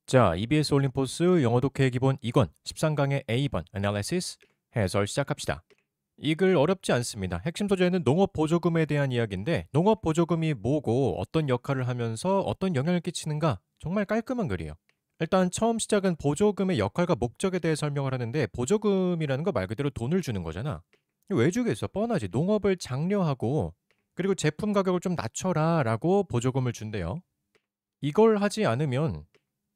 자, EBS 올림포스 영어 독해 기본 2권 13강의 A번 Analysis 해설 시작합시다. 이 글 어렵지 않습니다. 핵심 소재는 농업 보조금에 대한 이야기인데 농업 보조금이 뭐고 어떤 역할을 하면서 어떤 영향을 끼치는가 정말 깔끔한 글이에요. 일단 처음 시작은 보조금의 역할과 목적에 대해 설명을 하는데 보조금이라는 거 말 그대로 돈을 주는 거잖아. 왜 주겠어? 뻔하지. 농업을 장려하고 그리고 제품 가격을 좀 낮춰라 라고 보조금을 준대요. 이걸 하지 않으면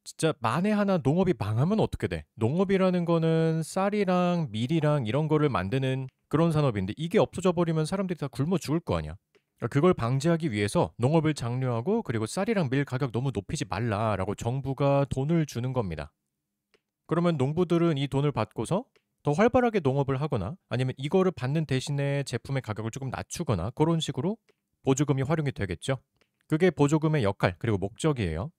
진짜 만에 하나 농업이 망하면 어떻게 돼? 농업이라는 거는 쌀이랑 밀이랑 이런 거를 만드는 그런 산업인데 이게 없어져 버리면 사람들이 다 굶어 죽을 거 아니야. 그러니까 그걸 방지하기 위해서 농업을 장려하고 그리고 쌀이랑 밀 가격 너무 높이지 말라라고 정부가 돈을 주는 겁니다. 그러면 농부들은 이 돈을 받고서 더 활발하게 농업을 하거나 아니면 이거를 받는 대신에 제품의 가격을 조금 낮추거나 그런 식으로 보조금이 활용이 되겠죠. 그게 보조금의 역할 그리고 목적이에요.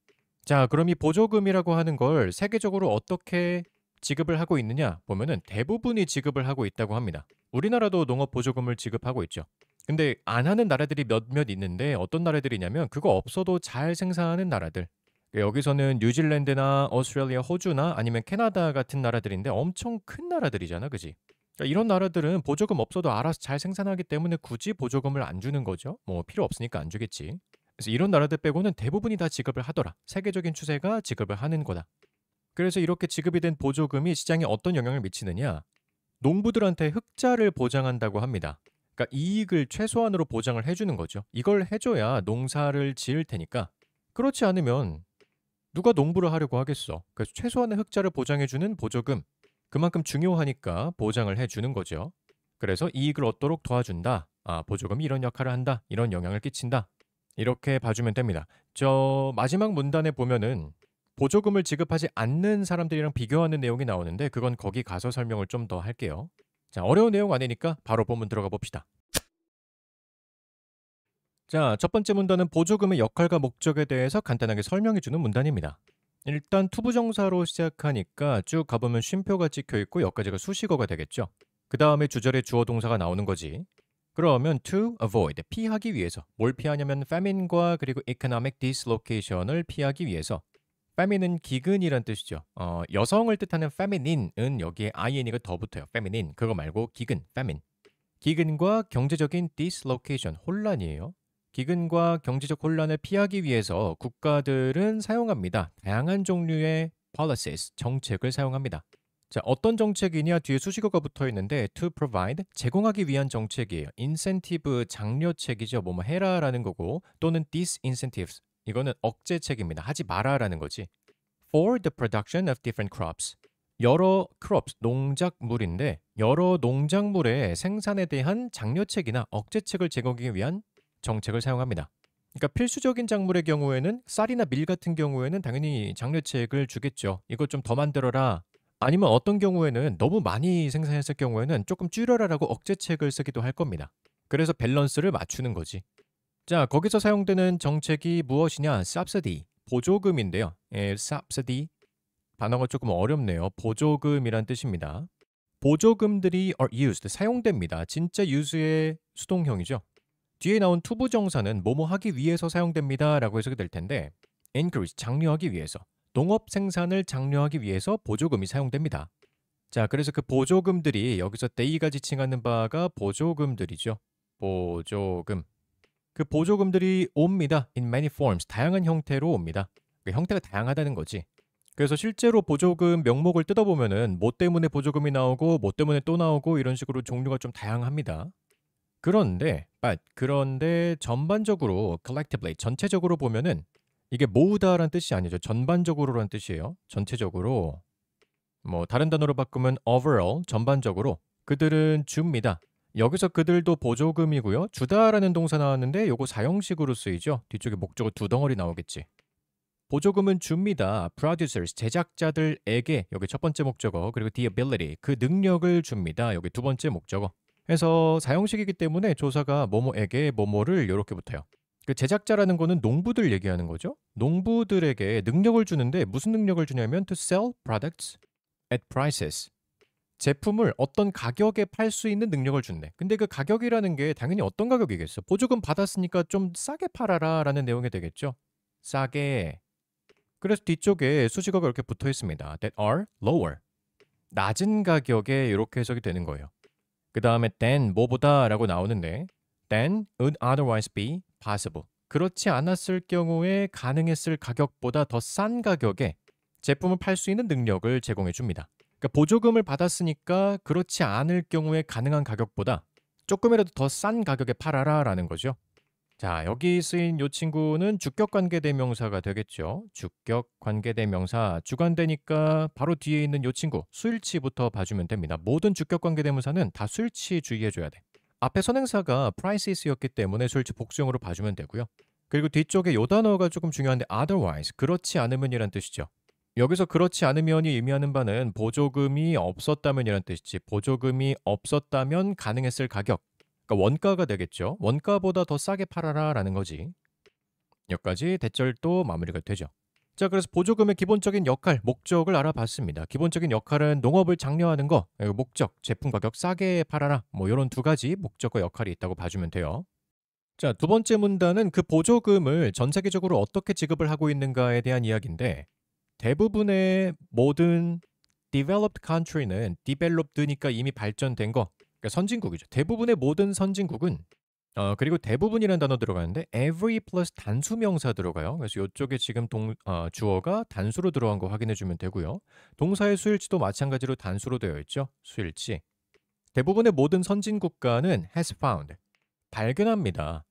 자, 그럼 이 보조금이라고 하는 걸 세계적으로 어떻게 지급을 하고 있느냐 보면은 대부분이 지급을 하고 있다고 합니다. 우리나라도 농업 보조금을 지급하고 있죠. 근데 안 하는 나라들이 몇몇 있는데 어떤 나라들이냐면 그거 없어도 잘 생산하는 나라들. 여기서는 뉴질랜드나 오스트레일리아, 호주나 아니면 캐나다 같은 나라들인데 엄청 큰 나라들이잖아, 그지? 그러니까 이런 나라들은 보조금 없어도 알아서 잘 생산하기 때문에 굳이 보조금을 안 주는 거죠. 뭐 필요 없으니까 안 주겠지. 그래서 이런 나라들 빼고는 대부분이 다 지급을 하더라. 세계적인 추세가 지급을 하는 거다. 그래서 이렇게 지급이 된 보조금이 시장에 어떤 영향을 미치느냐? 농부들한테 흑자를 보장한다고 합니다. 그러니까 이익을 최소한으로 보장을 해주는 거죠. 이걸 해줘야 농사를 지을 테니까. 그렇지 않으면 누가 농부를 하려고 하겠어. 그래서 최소한의 흑자를 보장해주는 보조금. 그만큼 중요하니까 보장을 해주는 거죠. 그래서 이익을 얻도록 도와준다. 아, 보조금이 이런 역할을 한다. 이런 영향을 끼친다. 이렇게 봐주면 됩니다. 저 마지막 문단에 보면은 보조금을 지급하지 않는 사람들이랑 비교하는 내용이 나오는데 그건 거기 가서 설명을 좀 더 할게요. 자, 어려운 내용 아니니까 바로 본문 들어가 봅시다. 자, 첫 번째 문단은 보조금의 역할과 목적에 대해서 간단하게 설명해 주는 문단입니다. 일단 투부정사로 시작하니까 쭉 가보면 쉼표가 찍혀 있고 여기까지가 수식어가 되겠죠. 그 다음에 주절에 주어 동사가 나오는 거지. 그러면 to avoid 피하기 위해서 뭘 피하냐면 famine과 그리고 economic dislocation을 피하기 위해서 famine은 기근이란 뜻이죠. 여성을 뜻하는 feminine은 여기에 ing가 더 붙어요. feminine 그거 말고 기근 famine. 기근과 경제적인 dislocation 혼란이에요. 기근과 경제적 혼란을 피하기 위해서 국가들은 사용합니다. 다양한 종류의 policies, 정책을 사용합니다. 자, 어떤 정책이냐 뒤에 수식어가 붙어 있는데 to provide 제공하기 위한 정책이에요. incentive 장려책이죠. 뭐뭐 해라라는 거고 또는 disincentives 이거는 억제책입니다. 하지 마라라는 거지. For the production of different crops. 여러 crops, 농작물인데 여러 농작물의 생산에 대한 장려책이나 억제책을 제공하기 위한 정책을 사용합니다. 그러니까 필수적인 작물의 경우에는 쌀이나 밀 같은 경우에는 당연히 장려책을 주겠죠. 이것 좀 더 만들어라. 아니면 어떤 경우에는 너무 많이 생산했을 경우에는 조금 줄여라라고 억제책을 쓰기도 할 겁니다. 그래서 밸런스를 맞추는 거지. 자, 거기서 사용되는 정책이 무엇이냐? subsidy, 보조금인데요. 예, subsidy 단어가 조금 어렵네요. 보조금이란 뜻입니다. 보조금들이 are used, 사용됩니다. 진짜 use의 수동형이죠. 뒤에 나온 투부정사는 뭐뭐 하기 위해서 사용됩니다 라고 해석이 될 텐데 encourage, 장려하기 위해서 농업 생산을 장려하기 위해서 보조금이 사용됩니다. 자, 그래서 그 보조금들이 여기서 데이가 지칭하는 바가 보조금들이죠. 보조금. 그 보조금들이 옵니다. in many forms, 다양한 형태로 옵니다. 그 형태가 다양하다는 거지. 그래서 실제로 보조금 명목을 뜯어보면은 뭐 때문에 보조금이 나오고 뭐 때문에 또 나오고 이런 식으로 종류가 좀 다양합니다. 그런데 전반적으로 collectively 전체적으로 보면은 이게 모으다라는 뜻이 아니죠. 전반적으로라는 뜻이에요. 전체적으로 뭐 다른 단어로 바꾸면 overall 전반적으로 그들은 줍니다. 여기서 그들도 보조금이고요. 주다라는 동사 나왔는데 요거 사형식으로 쓰이죠. 뒤쪽에 목적어 두 덩어리 나오겠지. 보조금은 줍니다. producers 제작자들에게 여기 첫 번째 목적어 그리고 the ability 그 능력을 줍니다. 여기 두 번째 목적어. 해서 사형식이기 때문에 조사가 뭐뭐에게 뭐뭐를 이렇게 붙어요. 그 제작자라는 거는 농부들 얘기하는 거죠. 농부들에게 능력을 주는데 무슨 능력을 주냐면 to sell products at prices. 제품을 어떤 가격에 팔 수 있는 능력을 준대. 근데 그 가격이라는 게 당연히 어떤 가격이겠어? 보조금 받았으니까 좀 싸게 팔아라 라는 내용이 되겠죠. 싸게 그래서 뒤쪽에 수식어가 이렇게 붙어 있습니다. that are lower. 낮은 가격에 이렇게 해석이 되는 거예요. 그 다음에 than 뭐보다 라고 나오는데 than would otherwise be possible. 그렇지 않았을 경우에 가능했을 가격보다 더 싼 가격에 제품을 팔 수 있는 능력을 제공해 줍니다. 그러니까 보조금을 받았으니까 그렇지 않을 경우에 가능한 가격보다 조금이라도 더 싼 가격에 팔아라 라는 거죠. 자, 여기 쓰인 이 친구는 주격관계대명사가 되겠죠. 주격관계대명사, 주관대니까 바로 뒤에 있는 이 친구 수일치부터 봐주면 됩니다. 모든 주격관계대명사는 다 수일치 주의해줘야 돼. 앞에 선행사가 prices였기 때문에 수일치 복수형으로 봐주면 되고요. 그리고 뒤쪽에 이 단어가 조금 중요한데 otherwise, 그렇지 않으면이란 뜻이죠. 여기서 그렇지 않으면이 의미하는 바는 보조금이 없었다면이란 뜻이지, 보조금이 없었다면 가능했을 가격, 그러니까 원가가 되겠죠. 원가보다 더 싸게 팔아라 라는 거지. 여기까지 대절도 마무리가 되죠. 자, 그래서 보조금의 기본적인 역할, 목적을 알아봤습니다. 기본적인 역할은 농업을 장려하는 거, 그리고 목적, 제품 가격 싸게 팔아라, 뭐 이런 두 가지 목적과 역할이 있다고 봐주면 돼요. 자, 두 번째 문단은 그 보조금을 전 세계적으로 어떻게 지급을 하고 있는가에 대한 이야기인데, 대부분의 모든 developed country는 developed니까 이미 발전된 거, 그러니까 선진국이죠. 대부분의 모든 선진국은 그리고 대부분이라는 단어 들어가는데 every 플러스 단수 명사 들어가요. 그래서 이쪽에 지금 주어가 단수로 들어간 거 확인해 주면 되고요. 동사의 수일치도 마찬가지로 단수로 되어 있죠. 수일치. 대부분의 모든 선진국가는 has found, 발견합니다.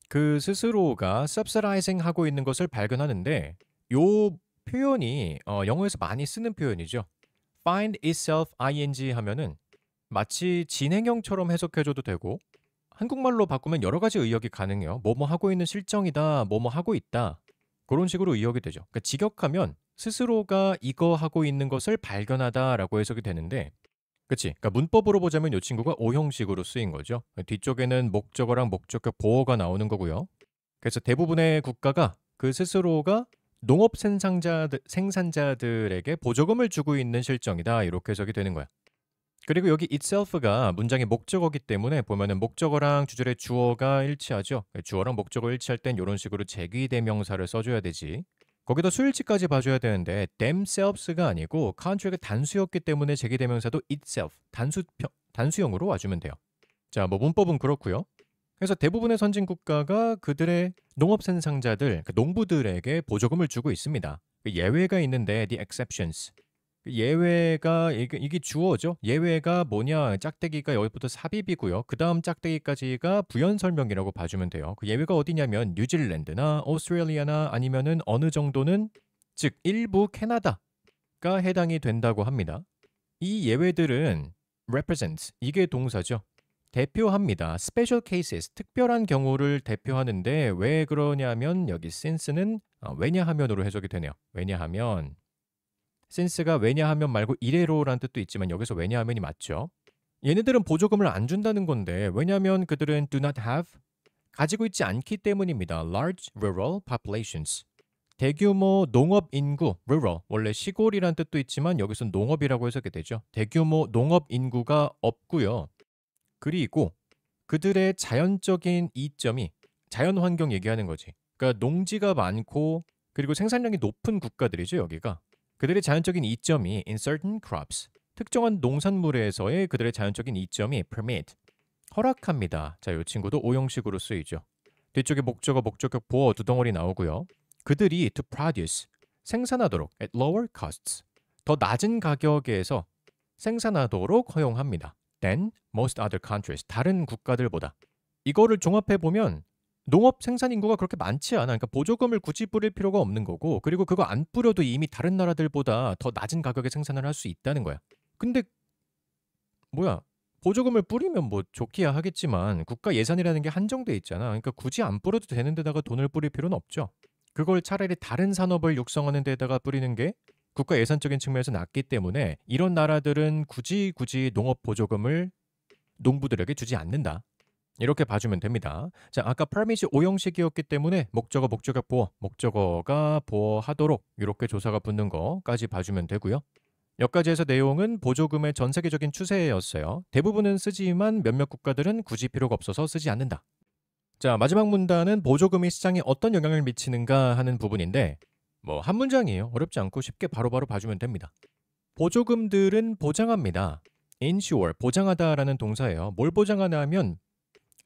그 스스로가 subsidizing 하고 있는 것을 발견하는데 요 표현이 영어에서 많이 쓰는 표현이죠. find itself ing 하면은 마치 진행형처럼 해석해줘도 되고 한국말로 바꾸면 여러 가지 의역이 가능해요. 뭐뭐 하고 있는 실정이다, 뭐뭐 하고 있다, 그런 식으로 의역이 되죠. 그러니까 직역하면 스스로가 이거 하고 있는 것을 발견하다라고 해석이 되는데, 그치? 그러니까 문법으로 보자면 이 친구가 오형식으로 쓰인 거죠. 뒤쪽에는 목적어랑 목적격 보어가 나오는 거고요. 그래서 대부분의 국가가 그 스스로가 농업 생산자들에게 보조금을 주고 있는 실정이다, 이렇게 해석이 되는 거야. 그리고 여기 itself가 문장의 목적어기 때문에 보면은 목적어랑 주절의 주어가 일치하죠. 주어랑 목적어 일치할 땐 이런 식으로 제귀대명사를 써줘야 되지. 거기다 수일치까지 봐줘야 되는데 themselves가 아니고 country가 단수였기 때문에 제귀대명사도 itself, 단수형으로 와주면 돼요. 자, 뭐 문법은 그렇고요. 그래서 대부분의 선진국가가 그들의 농업 생산자들, 농부들에게 보조금을 주고 있습니다. 예외가 있는데 the exceptions. 예외가 이게 주어죠. 예외가 뭐냐? 짝대기가 여기부터 삽입이고요. 그 다음 짝대기까지가 부연 설명이라고 봐주면 돼요. 그 예외가 어디냐면 뉴질랜드나 오스트레일리아나 아니면은 어느 정도는, 즉 일부 캐나다가 해당이 된다고 합니다. 이 예외들은 represents, 이게 동사죠. 대표합니다. special cases, 특별한 경우를 대표하는데 왜 그러냐면 여기 since는 왜냐하면으로 해석이 되네요. 왜냐하면 since가 왜냐하면 말고 이래로라는 뜻도 있지만 여기서 왜냐하면이 맞죠. 얘네들은 보조금을 안 준다는 건데 왜냐하면 그들은 do not have, 가지고 있지 않기 때문입니다. large rural populations, 대규모 농업 인구, rural, 원래 시골이란 뜻도 있지만 여기서 농업이라고 해석이 되죠. 대규모 농업 인구가 없고요. 그리고 그들의 자연적인 이점이, 자연 환경 얘기하는 거지. 그러니까 농지가 많고 그리고 생산량이 높은 국가들이죠, 여기가. 그들의 자연적인 이점이 in certain crops, 특정한 농산물에서의 그들의 자연적인 이점이 permit, 허락합니다. 자, 이 친구도 오형식으로 쓰이죠. 뒤쪽에 목적어, 목적격, 보어 두 덩어리 나오고요. 그들이 to produce, 생산하도록 at lower costs, 더 낮은 가격에서 생산하도록 허용합니다. than most other countries, 다른 국가들보다. 이거를 종합해 보면 농업 생산 인구가 그렇게 많지 않아. 그러니까 보조금을 굳이 뿌릴 필요가 없는 거고, 그리고 그거 안 뿌려도 이미 다른 나라들보다 더 낮은 가격에 생산을 할 수 있다는 거야. 근데 뭐야? 보조금을 뿌리면 뭐 좋기야 하겠지만 국가 예산이라는 게 한정돼 있잖아. 그러니까 굳이 안 뿌려도 되는 데다가 돈을 뿌릴 필요는 없죠. 그걸 차라리 다른 산업을 육성하는 데다가 뿌리는 게 국가 예산적인 측면에서 낫기 때문에 이런 나라들은 굳이 농업 보조금을 농부들에게 주지 않는다. 이렇게 봐주면 됩니다. 자, 아까 permit이 오형식이었기 때문에 목적어, 목적격, 보어, 목적어가 보어하도록 이렇게 조사가 붙는 거까지 봐주면 되고요. 여기까지 해서 내용은 보조금의 전 세계적인 추세였어요. 대부분은 쓰지만 몇몇 국가들은 굳이 필요가 없어서 쓰지 않는다. 자, 마지막 문단은 보조금이 시장에 어떤 영향을 미치는가 하는 부분인데, 뭐 한 문장이에요. 어렵지 않고 쉽게 바로바로 봐주면 됩니다. 보조금들은 보장합니다. insure, 보장하다라는 동사예요. 뭘 보장하나 하면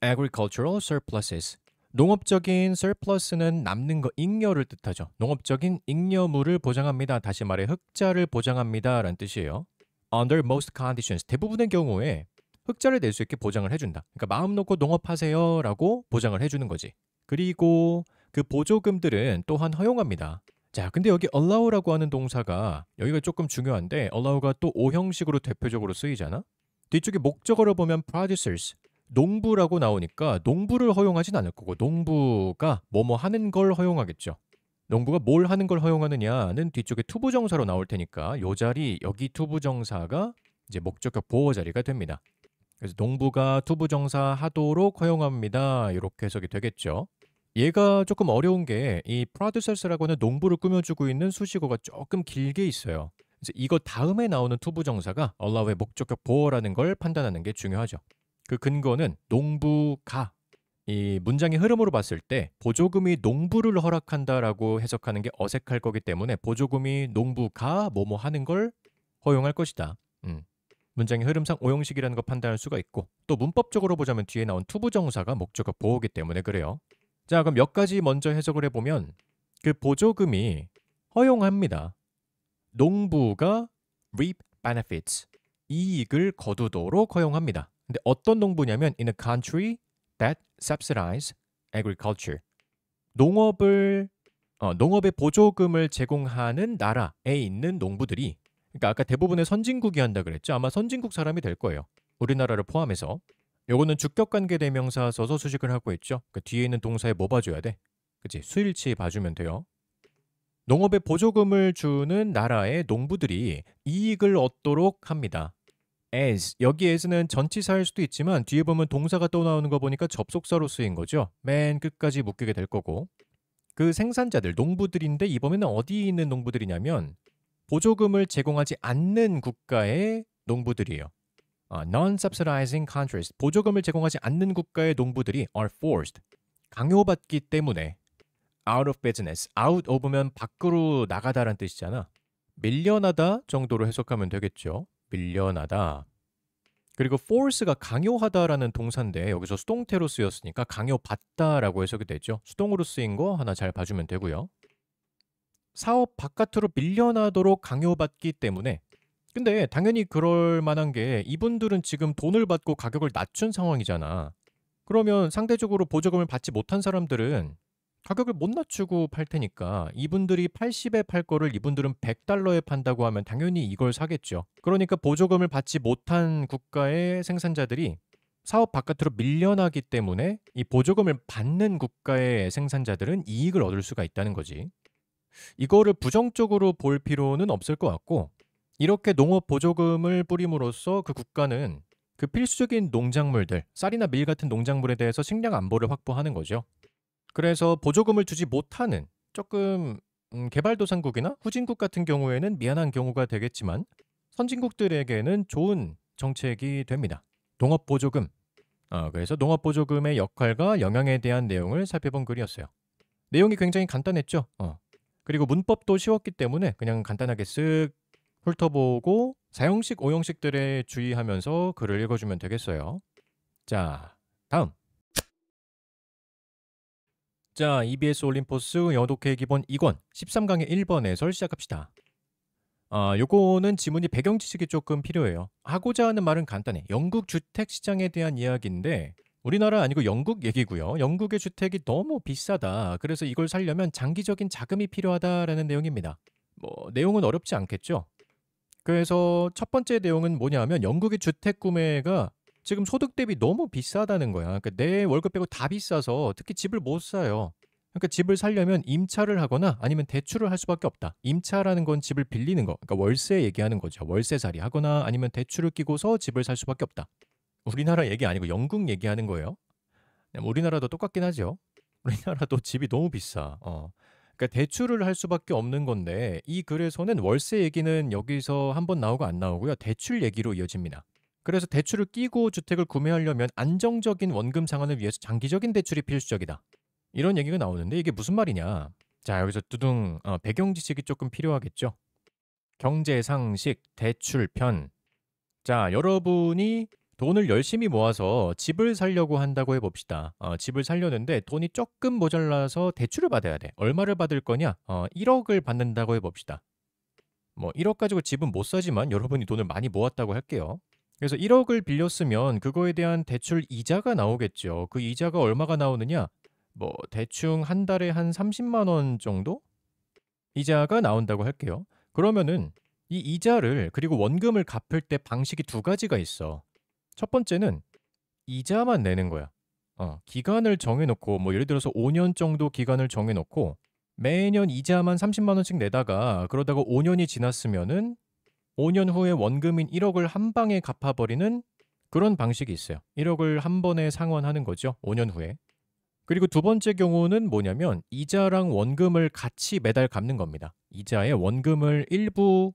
agricultural surpluses. 농업적인 surplus는 남는 거, 잉여를 뜻하죠. 농업적인 잉여물을 보장합니다. 다시 말해 흑자를 보장합니다. 라는 뜻이에요. Under most conditions, 대부분의 경우에 흑자를 낼 수 있게 보장을 해준다. 그러니까 마음 놓고 농업하세요 라고 보장을 해주는 거지. 그리고 그 보조금들은 또한 허용합니다. 자, 근데 여기 allow라고 하는 동사가 여기가 조금 중요한데 allow가 또 오형식으로 대표적으로 쓰이잖아. 뒤쪽에 목적어를 보면 producers, 농부라고 나오니까 농부를 허용하진 않을 거고 농부가 뭐뭐 하는 걸 허용하겠죠. 농부가 뭘 하는 걸 허용하느냐는 뒤쪽에 투부정사로 나올 테니까 요 자리 여기 투부정사가 이제 목적격 보호 자리가 됩니다. 그래서 농부가 투부정사 하도록 허용합니다. 이렇게 해석이 되겠죠. 얘가 조금 어려운 게 이 producers라고는 농부를 꾸며주고 있는 수식어가 조금 길게 있어요. 그래서 이거 다음에 나오는 투부정사가 allow의 목적격 보호라는 걸 판단하는 게 중요하죠. 그 근거는 농부가 이 문장의 흐름으로 봤을 때 보조금이 농부를 허락한다라고 해석하는 게 어색할 거기 때문에 보조금이 농부가 뭐뭐 하는 걸 허용할 것이다. 문장의 흐름상 오형식이라는 거 판단할 수가 있고 또 문법적으로 보자면 뒤에 나온 투부정사가 목적어 보호기 때문에 그래요. 자, 그럼 몇 가지 먼저 해석을 해보면 그 보조금이 허용합니다. 농부가 reap benefits, 이익을 거두도록 허용합니다. 근데 어떤 농부냐면 in a country that subsidize agriculture. 농업의 보조금을 제공하는 나라에 있는 농부들이, 그러니까 아까 대부분의 선진국이 한다 그랬죠. 아마 선진국 사람이 될 거예요. 우리나라를 포함해서. 요거는 주격관계 대명사 써서 수식을 하고 있죠. 그 뒤에 있는 동사에 뭐 봐줘야 돼? 그치? 수일치 봐주면 돼요. 농업에 보조금을 주는 나라의 농부들이 이익을 얻도록 합니다. as, 여기 as는 전치사일 수도 있지만 뒤에 보면 동사가 또 나오는 거 보니까 접속사로 쓰인 거죠. 맨 끝까지 묶이게 될 거고. 그 생산자들, 농부들인데 이번에는 어디에 있는 농부들이냐면 보조금을 제공하지 않는 국가의 농부들이에요. Non-subsidizing countries, 보조금을 제공하지 않는 국가의 농부들이 are forced, 강요받기 때문에 out of business, out of면 밖으로 나가다라는 뜻이잖아. 밀려나다 정도로 해석하면 되겠죠. 밀려나다. 그리고 force가 강요하다라는 동사인데 여기서 수동태로 쓰였으니까 강요받다라고 해석이 되죠. 수동으로 쓰인 거 하나 잘 봐주면 되고요. 사업 바깥으로 밀려나도록 강요받기 때문에, 근데 당연히 그럴 만한 게 이분들은 지금 돈을 받고 가격을 낮춘 상황이잖아. 그러면 상대적으로 보조금을 받지 못한 사람들은 가격을 못 낮추고 팔 테니까 이분들이 80에 팔 거를 이분들은 100달러에 판다고 하면 당연히 이걸 사겠죠. 그러니까 보조금을 받지 못한 국가의 생산자들이 사업 바깥으로 밀려나기 때문에 이 보조금을 받는 국가의 생산자들은 이익을 얻을 수가 있다는 거지. 이거를 부정적으로 볼 필요는 없을 것 같고, 이렇게 농업 보조금을 뿌림으로써 그 국가는 그 필수적인 농작물들, 쌀이나 밀 같은 농작물에 대해서 식량 안보를 확보하는 거죠. 그래서 보조금을 주지 못하는 조금 개발도상국이나 후진국 같은 경우에는 미안한 경우가 되겠지만 선진국들에게는 좋은 정책이 됩니다. 농업 보조금. 그래서 농업 보조금의 역할과 영향에 대한 내용을 살펴본 글이었어요. 내용이 굉장히 간단했죠. 그리고 문법도 쉬웠기 때문에 그냥 간단하게 쓱 훑어보고 사형식, 오형식들에 주의하면서 글을 읽어주면 되겠어요. 자, 다음. 자, EBS 올림포스 영어 독해 기본 2권 13강의 1번 해설 시작합시다. 요거는 지문이 배경 지식이 조금 필요해요. 하고자 하는 말은 간단해. 영국 주택 시장에 대한 이야기인데 우리나라 아니고 영국 얘기고요. 영국의 주택이 너무 비싸다. 그래서 이걸 살려면 장기적인 자금이 필요하다라는 내용입니다. 뭐 내용은 어렵지 않겠죠? 그래서 첫 번째 내용은 뭐냐면 영국의 주택 구매가 지금 소득 대비 너무 비싸다는 거야. 그러니까 내 월급 빼고 다 비싸서 특히 집을 못 사요. 그러니까 집을 살려면 임차를 하거나 아니면 대출을 할 수밖에 없다. 임차라는 건 집을 빌리는 거. 그러니까 월세 얘기하는 거죠. 월세살이 하거나 아니면 대출을 끼고서 집을 살 수밖에 없다. 우리나라 얘기 아니고 영국 얘기하는 거예요. 우리나라도 똑같긴 하죠. 우리나라도 집이 너무 비싸. 그러니까 대출을 할 수밖에 없는 건데 이 글에서는 월세 얘기는 여기서 한번 나오고 안 나오고요. 대출 얘기로 이어집니다. 그래서 대출을 끼고 주택을 구매하려면 안정적인 원금 상환을 위해서 장기적인 대출이 필수적이다. 이런 얘기가 나오는데 이게 무슨 말이냐. 자, 여기서 두둥 배경 지식이 조금 필요하겠죠. 경제 상식, 대출편. 자, 여러분이 돈을 열심히 모아서 집을 사려고 한다고 해 봅시다. 집을 사려는데 돈이 조금 모자라서 대출을 받아야 돼. 얼마를 받을 거냐? 1억을 받는다고 해 봅시다. 뭐 1억 가지고 집은 못 사지만 여러분이 돈을 많이 모았다고 할게요. 그래서 1억을 빌렸으면 그거에 대한 대출 이자가 나오겠죠. 그 이자가 얼마가 나오느냐? 뭐 대충 한 달에 한 30만 원 정도 이자가 나온다고 할게요. 그러면은 이 이자를 그리고 원금을 갚을 때 방식이 두 가지가 있어. 첫 번째는 이자만 내는 거야. 기간을 정해놓고 뭐 예를 들어서 5년 정도 기간을 정해놓고 매년 이자만 30만 원씩 내다가 그러다가 5년이 지났으면은 5년 후에 원금인 1억을 한 방에 갚아버리는 그런 방식이 있어요. 1억을 한 번에 상환하는 거죠. 5년 후에. 그리고 두 번째 경우는 뭐냐면 이자랑 원금을 같이 매달 갚는 겁니다. 이자에 원금을 일부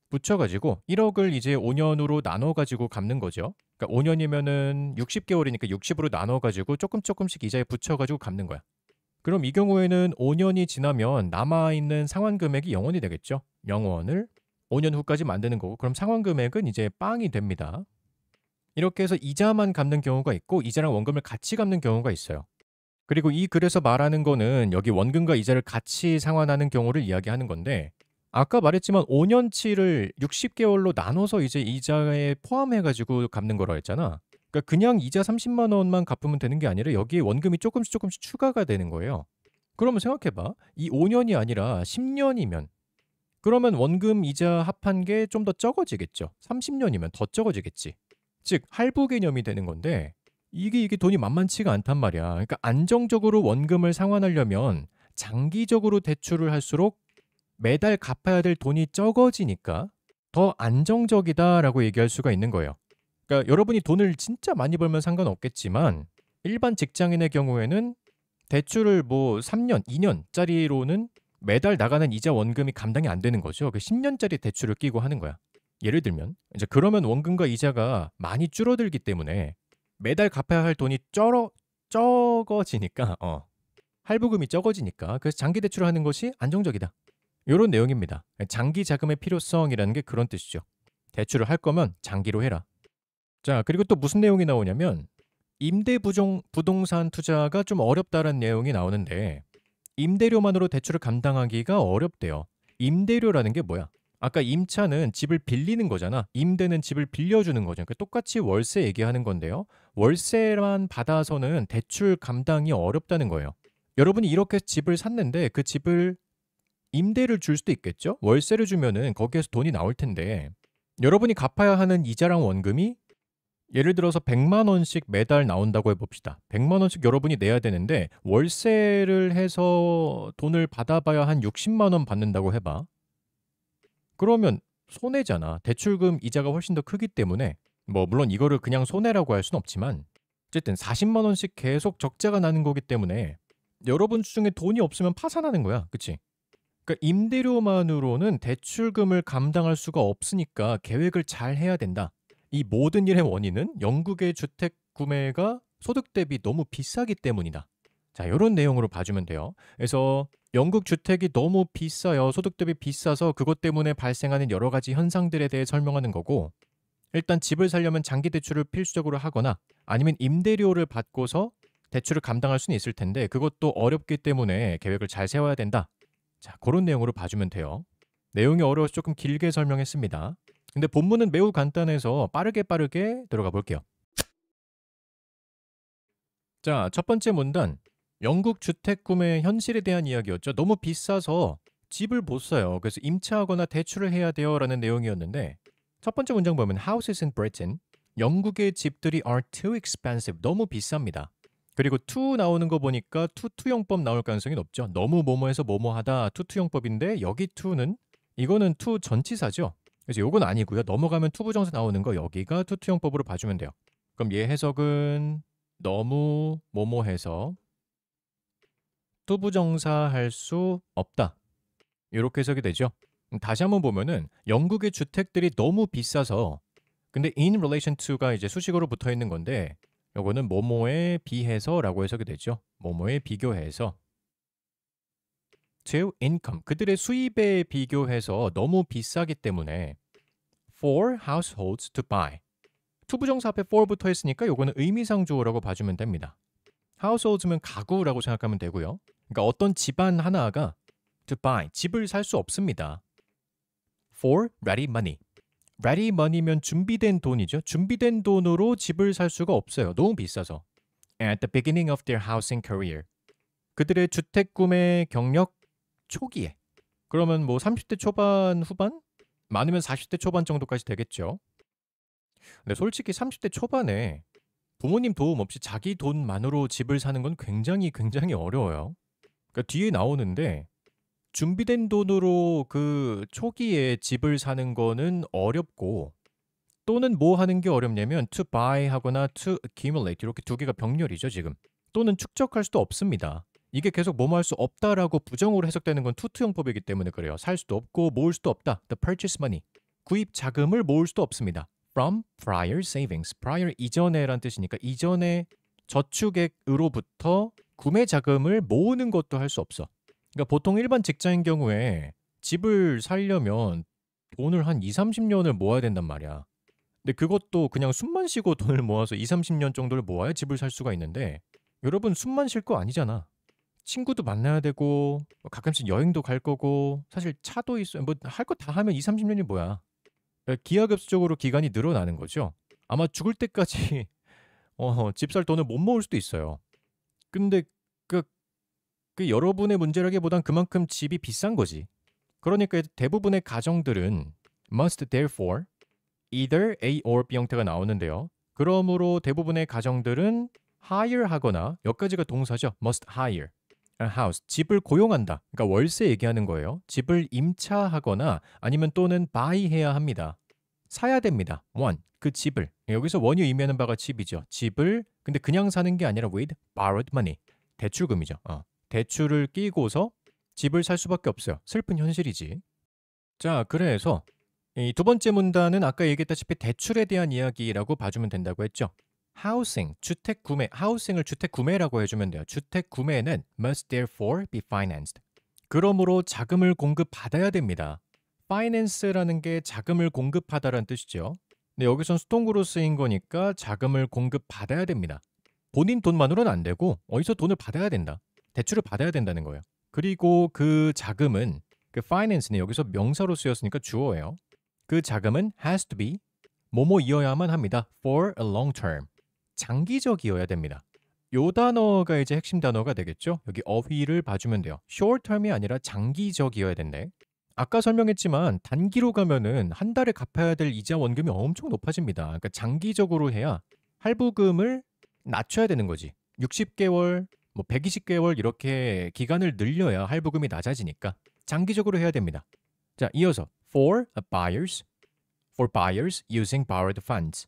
붙여가지고 1억을 이제 5년으로 나눠가지고 갚는 거죠. 그러니까 5년이면은 60개월이니까 60으로 나눠가지고 조금씩 이자에 붙여가지고 갚는 거야. 그럼 이 경우에는 5년이 지나면 남아있는 상환 금액이 0원이 되겠죠. 0원을 5년 후까지 만드는 거고 그럼 상환 금액은 이제 빵이 됩니다. 이렇게 해서 이자만 갚는 경우가 있고 이자랑 원금을 같이 갚는 경우가 있어요. 그리고 이 글에서 말하는 거는 여기 원금과 이자를 같이 상환하는 경우를 이야기하는 건데 아까 말했지만 5년치를 60개월로 나눠서 이제 이자에 포함해가지고 갚는 거라 했잖아. 그러니까 그냥 이자 30만 원만 갚으면 되는 게 아니라 여기에 원금이 조금씩 추가가 되는 거예요. 그러면 생각해봐. 이 5년이 아니라 10년이면 그러면 원금 이자 합한 게 좀 더 적어지겠죠. 30년이면 더 적어지겠지. 즉 할부 개념이 되는 건데 이게 돈이 만만치가 않단 말이야. 그러니까 안정적으로 원금을 상환하려면 장기적으로 대출을 할수록 매달 갚아야 될 돈이 적어지니까 더 안정적이다라고 얘기할 수가 있는 거예요. 그러니까 여러분이 돈을 진짜 많이 벌면 상관없겠지만 일반 직장인의 경우에는 대출을 뭐 3년, 2년짜리로는 매달 나가는 이자 원금이 감당이 안 되는 거죠. 그 10년짜리 대출을 끼고 하는 거야. 예를 들면 이제 그러면 원금과 이자가 많이 줄어들기 때문에 매달 갚아야 할 돈이 적어지니까 할부금이 적어지니까 그래서 장기 대출을 하는 것이 안정적이다. 이런 내용입니다. 장기 자금의 필요성이라는 게 그런 뜻이죠. 대출을 할 거면 장기로 해라. 자, 그리고 또 무슨 내용이 나오냐면 부동산 투자가 좀 어렵다는 내용이 나오는데 임대료만으로 대출을 감당하기가 어렵대요. 임대료라는 게 뭐야? 아까 임차는 집을 빌리는 거잖아. 임대는 집을 빌려주는 거죠. 그러니까 똑같이 월세 얘기하는 건데요. 월세만 받아서는 대출 감당이 어렵다는 거예요. 여러분이 이렇게 집을 샀는데 그 집을 임대를 줄 수도 있겠죠? 월세를 주면은 거기에서 돈이 나올 텐데 여러분이 갚아야 하는 이자랑 원금이 예를 들어서 100만 원씩 매달 나온다고 해봅시다. 100만 원씩 여러분이 내야 되는데 월세를 해서 돈을 받아봐야 한 60만 원 받는다고 해봐. 그러면 손해잖아. 대출금 이자가 훨씬 더 크기 때문에 뭐 물론 이거를 그냥 손해라고 할 수는 없지만 어쨌든 40만 원씩 계속 적자가 나는 거기 때문에 여러분 중에 돈이 없으면 파산하는 거야. 그치? 그러니까 임대료만으로는 대출금을 감당할 수가 없으니까 계획을 잘 해야 된다. 이 모든 일의 원인은 영국의 주택 구매가 소득 대비 너무 비싸기 때문이다. 자, 이런 내용으로 봐주면 돼요. 그래서 영국 주택이 너무 비싸요. 소득 대비 비싸서 그것 때문에 발생하는 여러 가지 현상들에 대해 설명하는 거고 일단 집을 사려면 장기 대출을 필수적으로 하거나 아니면 임대료를 받고서 대출을 감당할 수는 있을 텐데 그것도 어렵기 때문에 계획을 잘 세워야 된다. 자, 그런 내용으로 봐주면 돼요. 내용이 어려워서 조금 길게 설명했습니다. 근데 본문은 매우 간단해서 빠르게 들어가 볼게요. 자, 첫 번째 문단. 영국 주택 구매 현실에 대한 이야기였죠. 너무 비싸서 집을 못 사요. 그래서 임차하거나 대출을 해야 돼요. 라는 내용이었는데 첫 번째 문장 보면 Houses in Britain. 영국의 집들이 are too expensive. 너무 비쌉니다. 그리고 to 나오는 거 보니까 투투용법 나올 가능성이 높죠. 너무 뭐뭐해서 뭐뭐하다 투투용법인데 여기 to는 이거는 to 전치사죠. 그래서 요건 아니고요. 넘어가면 투부정사 나오는 거 여기가 투투용법으로 봐주면 돼요. 그럼 얘 해석은 너무 뭐뭐해서 투부정사 할 수 없다. 이렇게 해석이 되죠. 다시 한번 보면은 영국의 주택들이 너무 비싸서 근데 in relation to가 이제 수식어로 붙어 있는 건데 요거는 뭐뭐에 비해서라고 해석이 되죠. 뭐뭐에 비교해서 to income. 그들의 수입에 비교해서 너무 비싸기 때문에 for households to buy. 투부정사 앞에 for부터 했으니까 요거는 의미상 주어라고 봐주면 됩니다. households면 가구라고 생각하면 되고요. 그러니까 어떤 집안 하나가 to buy, 집을 살 수 없습니다. for ready money. ready money면 준비된 돈이죠. 준비된 돈으로 집을 살 수가 없어요. 너무 비싸서. At the beginning of their housing career. 그들의 주택 구매 경력 초기에. 그러면 뭐 30대 초반 후반? 많으면 40대 초반 정도까지 되겠죠. 근데 솔직히 30대 초반에 부모님 도움 없이 자기 돈만으로 집을 사는 건 굉장히 어려워요. 그러니까 뒤에 나오는데 준비된 돈으로 그 초기에 집을 사는 거는 어렵고 또는 뭐 하는 게 어렵냐면 to buy 하거나 to accumulate 이렇게 두 개가 병렬이죠 지금. 또는 축적할 수도 없습니다. 이게 계속 뭐뭐 할 수 없다라고 부정으로 해석되는 건 투투형법이기 때문에 그래요. 살 수도 없고 모을 수도 없다. The purchase money. 구입 자금을 모을 수도 없습니다. From prior savings. prior 이전에란 뜻이니까 이전의 저축액으로부터 구매 자금을 모으는 것도 할 수 없어. 그러니까 보통 일반 직장인 경우에 집을 살려면 돈을 한 2, 30년을 모아야 된단 말이야. 근데 그것도 그냥 숨만 쉬고 돈을 모아서 2, 30년 정도를 모아야 집을 살 수가 있는데 여러분 숨만 쉴 거 아니잖아. 친구도 만나야 되고 가끔씩 여행도 갈 거고 사실 차도 있어요. 뭐 할 거 다 하면 2, 30년이 뭐야. 기하급수적으로 기간이 늘어나는 거죠. 아마 죽을 때까지 집 살 돈을 못 모을 수도 있어요. 근데 그 여러분의 문제라기보단 그만큼 집이 비싼 거지. 그러니까 대부분의 가정들은 must therefore either A or B 형태가 나오는데요. 그러므로 대부분의 가정들은 hire 하거나 여기까지가 동사죠. must hire a house. 집을 고용한다. 그러니까 월세 얘기하는 거예요. 집을 임차하거나 아니면 또는 buy 해야 합니다. 사야 됩니다. one. 그 집을. 여기서 one이 의미하는 바가 집이죠. 집을 근데 그냥 사는 게 아니라 with borrowed money. 대출금이죠. 대출을 끼고서 집을 살 수밖에 없어요. 슬픈 현실이지. 자, 그래서 이 두 번째 문단은 아까 얘기했다시피 대출에 대한 이야기라고 봐주면 된다고 했죠. housing, 주택 구매, housing을 주택 구매라고 해주면 돼요. 주택 구매는 must therefore be financed. 그러므로 자금을 공급받아야 됩니다. finance라는 게 자금을 공급하다라는 뜻이죠. 근데 여기선 수동구로 쓰인 거니까 자금을 공급받아야 됩니다. 본인 돈만으로는 안 되고 어디서 돈을 받아야 된다. 대출을 받아야 된다는 거예요. 그리고 그 자금은 그 finance는 여기서 명사로 쓰였으니까 주어예요. 그 자금은 has to be 뭐뭐이어야만 합니다. for a long term. 장기적이어야 됩니다. 요 단어가 이제 핵심 단어가 되겠죠. 여기 어휘를 봐주면 돼요. short term이 아니라 장기적이어야 된대. 아까 설명했지만 단기로 가면은 한 달에 갚아야 될 이자 원금이 엄청 높아집니다. 그러니까 장기적으로 해야 할부금을 낮춰야 되는 거지. 60개월, 뭐 120개월 이렇게 기간을 늘려야 할부금이 낮아지니까 장기적으로 해야 됩니다. 자, 이어서 for buyers using borrowed funds.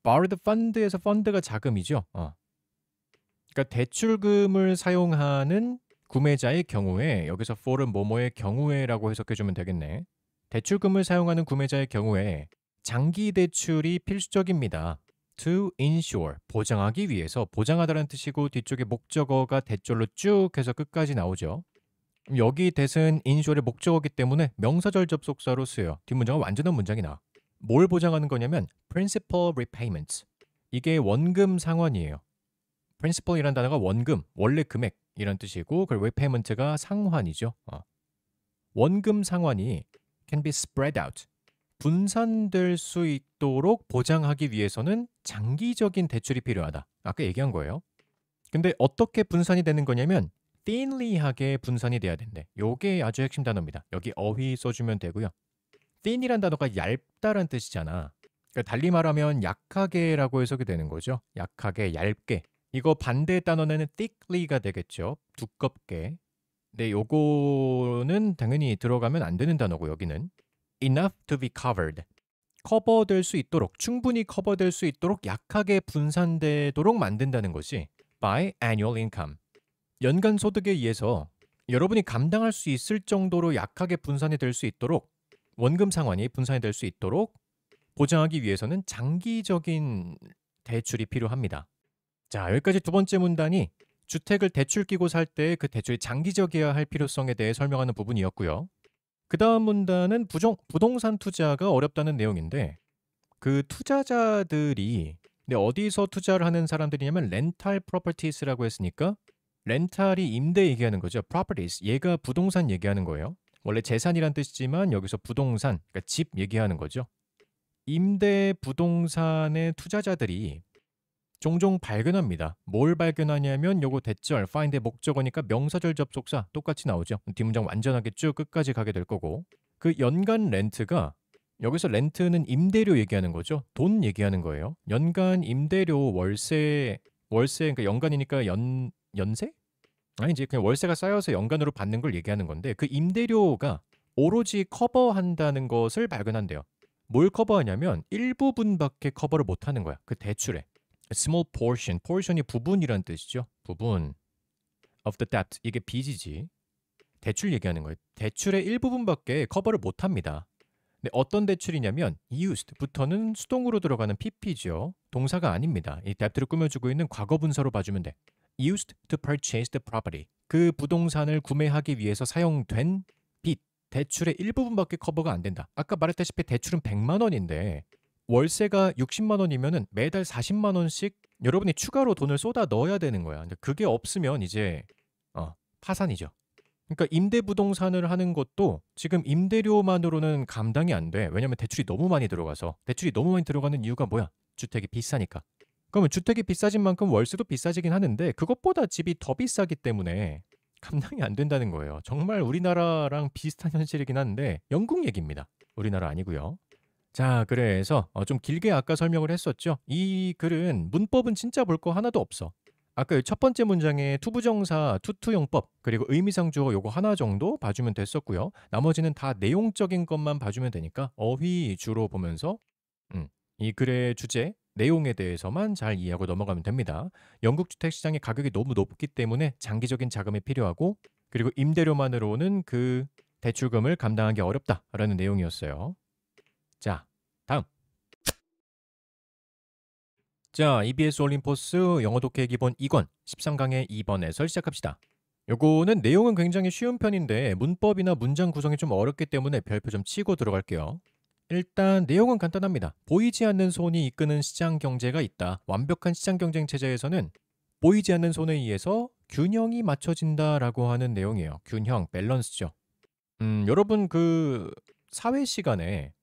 borrowed fund에서 fund가 자금이죠. 그러니까 대출금을 사용하는 구매자의 경우에 여기서 for은 뭐뭐의 경우에라고 해석해주면 되겠네. 대출금을 사용하는 구매자의 경우에 장기 대출이 필수적입니다. to ensure, 보장하기 위해서, 보장하다라는 뜻이고 뒤쪽에 목적어가 대절로 쭉 해서 끝까지 나오죠. 여기 that은 insure의 목적어기 때문에 명사절 접속사로 쓰여요. 뒷문장은 완전한 문장이 나와. 뭘 보장하는 거냐면 principal repayments. 이게 원금 상환이에요. principal이라는 단어가 원금, 원래 금액이란 뜻이고 그리고 repayment가 상환이죠. 원금 상환이 can be spread out. 분산될 수 있도록 보장하기 위해서는 장기적인 대출이 필요하다. 아까 얘기한 거예요. 근데 어떻게 분산이 되는 거냐면 thinly하게 분산이 돼야 된대. 요게 아주 핵심 단어입니다. 여기 어휘 써주면 되고요. thin이란 단어가 얇다란 뜻이잖아. 그러니까 달리 말하면 약하게라고 해석이 되는 거죠. 약하게, 얇게. 이거 반대 단어는 thickly가 되겠죠. 두껍게. 근데 요거는 당연히 들어가면 안 되는 단어고 여기는 enough to be covered. 커버될 수 있도록, 충분히 커버될 수 있도록 약하게 분산되도록 만든다는 것이 by annual income. 연간 소득에 의해서 여러분이 감당할 수 있을 정도로 약하게 분산이 될 수 있도록 원금 상환이 분산이 될 수 있도록 보장하기 위해서는 장기적인 대출이 필요합니다. 자, 여기까지 두 번째 문단이 주택을 대출 끼고 살 때 그 대출이 장기적이어야 할 필요성에 대해 설명하는 부분이었고요. 그 다음 문단은 부동산 투자가 어렵다는 내용인데 그 투자자들이 근데 어디서 투자를 하는 사람들이냐면 렌탈 프로퍼티스라고 했으니까 렌탈이 임대 얘기하는 거죠. properties 얘가 부동산 얘기하는 거예요. 원래 재산이란 뜻이지만 여기서 부동산, 그러니까 집 얘기하는 거죠. 임대 부동산의 투자자들이 종종 발견합니다. 뭘 발견하냐면 요거 대절, find의 목적어니까 명사절 접속사 똑같이 나오죠. 뒷문장 완전하게 쭉 끝까지 가게 될 거고 그 연간 렌트가 여기서 렌트는 임대료 얘기하는 거죠. 돈 얘기하는 거예요. 연간 임대료 월세 그러니까 연간이니까 연세? 아니지 그냥 월세가 쌓여서 연간으로 받는 걸 얘기하는 건데 그 임대료가 오로지 커버한다는 것을 발견한대요. 뭘 커버하냐면 일부분밖에 커버를 못하는 거야. 그 대출에. A small portion이 부분이란 뜻이죠. 부분 of the debt 이게 빚이지. 대출 얘기하는 거예요. 대출의 일부분밖에 커버를 못합니다. 근데 어떤 대출이냐면 used부터는 수동으로 들어가는 pp죠. 동사가 아닙니다. 이 debt를 꾸며주고 있는 과거 분사로 봐주면 돼. used to purchase the property 그 부동산을 구매하기 위해서 사용된 빚 대출의 일부분밖에 커버가 안 된다. 아까 말했다시피 대출은 100만 원인데 월세가 60만 원이면은 매달 40만 원씩 여러분이 추가로 돈을 쏟아 넣어야 되는 거야. 근데 그게 없으면 이제 파산이죠. 그러니까 임대 부동산을 하는 것도 지금 임대료만으로는 감당이 안 돼. 왜냐면 대출이 너무 많이 들어가서. 대출이 너무 많이 들어가는 이유가 뭐야? 주택이 비싸니까. 그러면 주택이 비싸진 만큼 월세도 비싸지긴 하는데 그것보다 집이 더 비싸기 때문에 감당이 안 된다는 거예요. 정말 우리나라랑 비슷한 현실이긴 한데 영국 얘기입니다. 우리나라 아니고요. 자, 그래서 좀 길게 아까 설명을 했었죠. 이 글은 문법은 진짜 볼 거 하나도 없어. 아까 첫 번째 문장에 투부정사, 투투용법, 그리고 의미상주어 요거 하나 정도 봐주면 됐었고요. 나머지는 다 내용적인 것만 봐주면 되니까 어휘 주로 보면서 이 글의 주제, 내용에 대해서만 잘 이해하고 넘어가면 됩니다. 영국 주택시장의 가격이 너무 높기 때문에 장기적인 자금이 필요하고 그리고 임대료만으로는 그 대출금을 감당하기 어렵다라는 내용이었어요. 자, 다음. 자, EBS 올림포스 영어 독해 기본 2권 13강의 2번에서 시작합시다. 요거는 내용은 굉장히 쉬운 편인데 문법이나 문장 구성이 좀 어렵기 때문에 별표 좀 치고 들어갈게요. 일단 내용은 간단합니다. 보이지 않는 손이 이끄는 시장 경제가 있다. 완벽한 시장 경쟁 체제에서는 보이지 않는 손에 의해서 균형이 맞춰진다라고 하는 내용이에요. 균형, 밸런스죠. 여러분 그 사회 시간에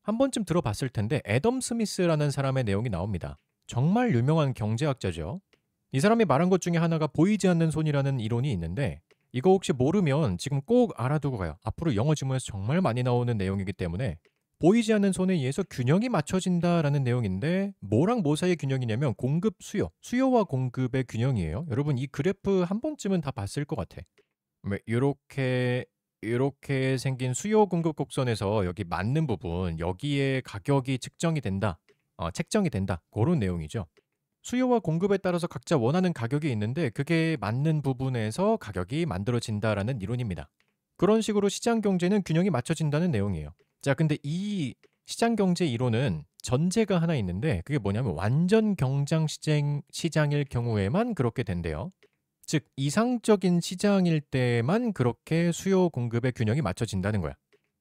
한 번쯤 들어봤을 텐데 애덤 스미스라는 사람의 내용이 나옵니다. 정말 유명한 경제학자죠. 이 사람이 말한 것 중에 하나가 보이지 않는 손이라는 이론이 있는데 이거 혹시 모르면 지금 꼭 알아두고 가요. 앞으로 영어 지문에서 정말 많이 나오는 내용이기 때문에 보이지 않는 손에 의해서 균형이 맞춰진다라는 내용인데 뭐랑 뭐 사이의 균형이냐면 공급 수요와 공급의 균형이에요. 여러분 이 그래프 한 번쯤은 다 봤을 것 같아. 이렇게 생긴 수요 공급 곡선에서 여기 맞는 부분 여기에 가격이 측정이 된다. 책정이 된다. 그런 내용이죠. 수요와 공급에 따라서 각자 원하는 가격이 있는데 그게 맞는 부분에서 가격이 만들어진다라는 이론입니다. 그런 식으로 시장 경제는 균형이 맞춰진다는 내용이에요. 자, 근데 이 시장 경제 이론은 전제가 하나 있는데 그게 뭐냐면 완전 경장 시장일 경우에만 그렇게 된대요. 즉 이상적인 시장일 때만 그렇게 수요 공급의 균형이 맞춰진다는 거야.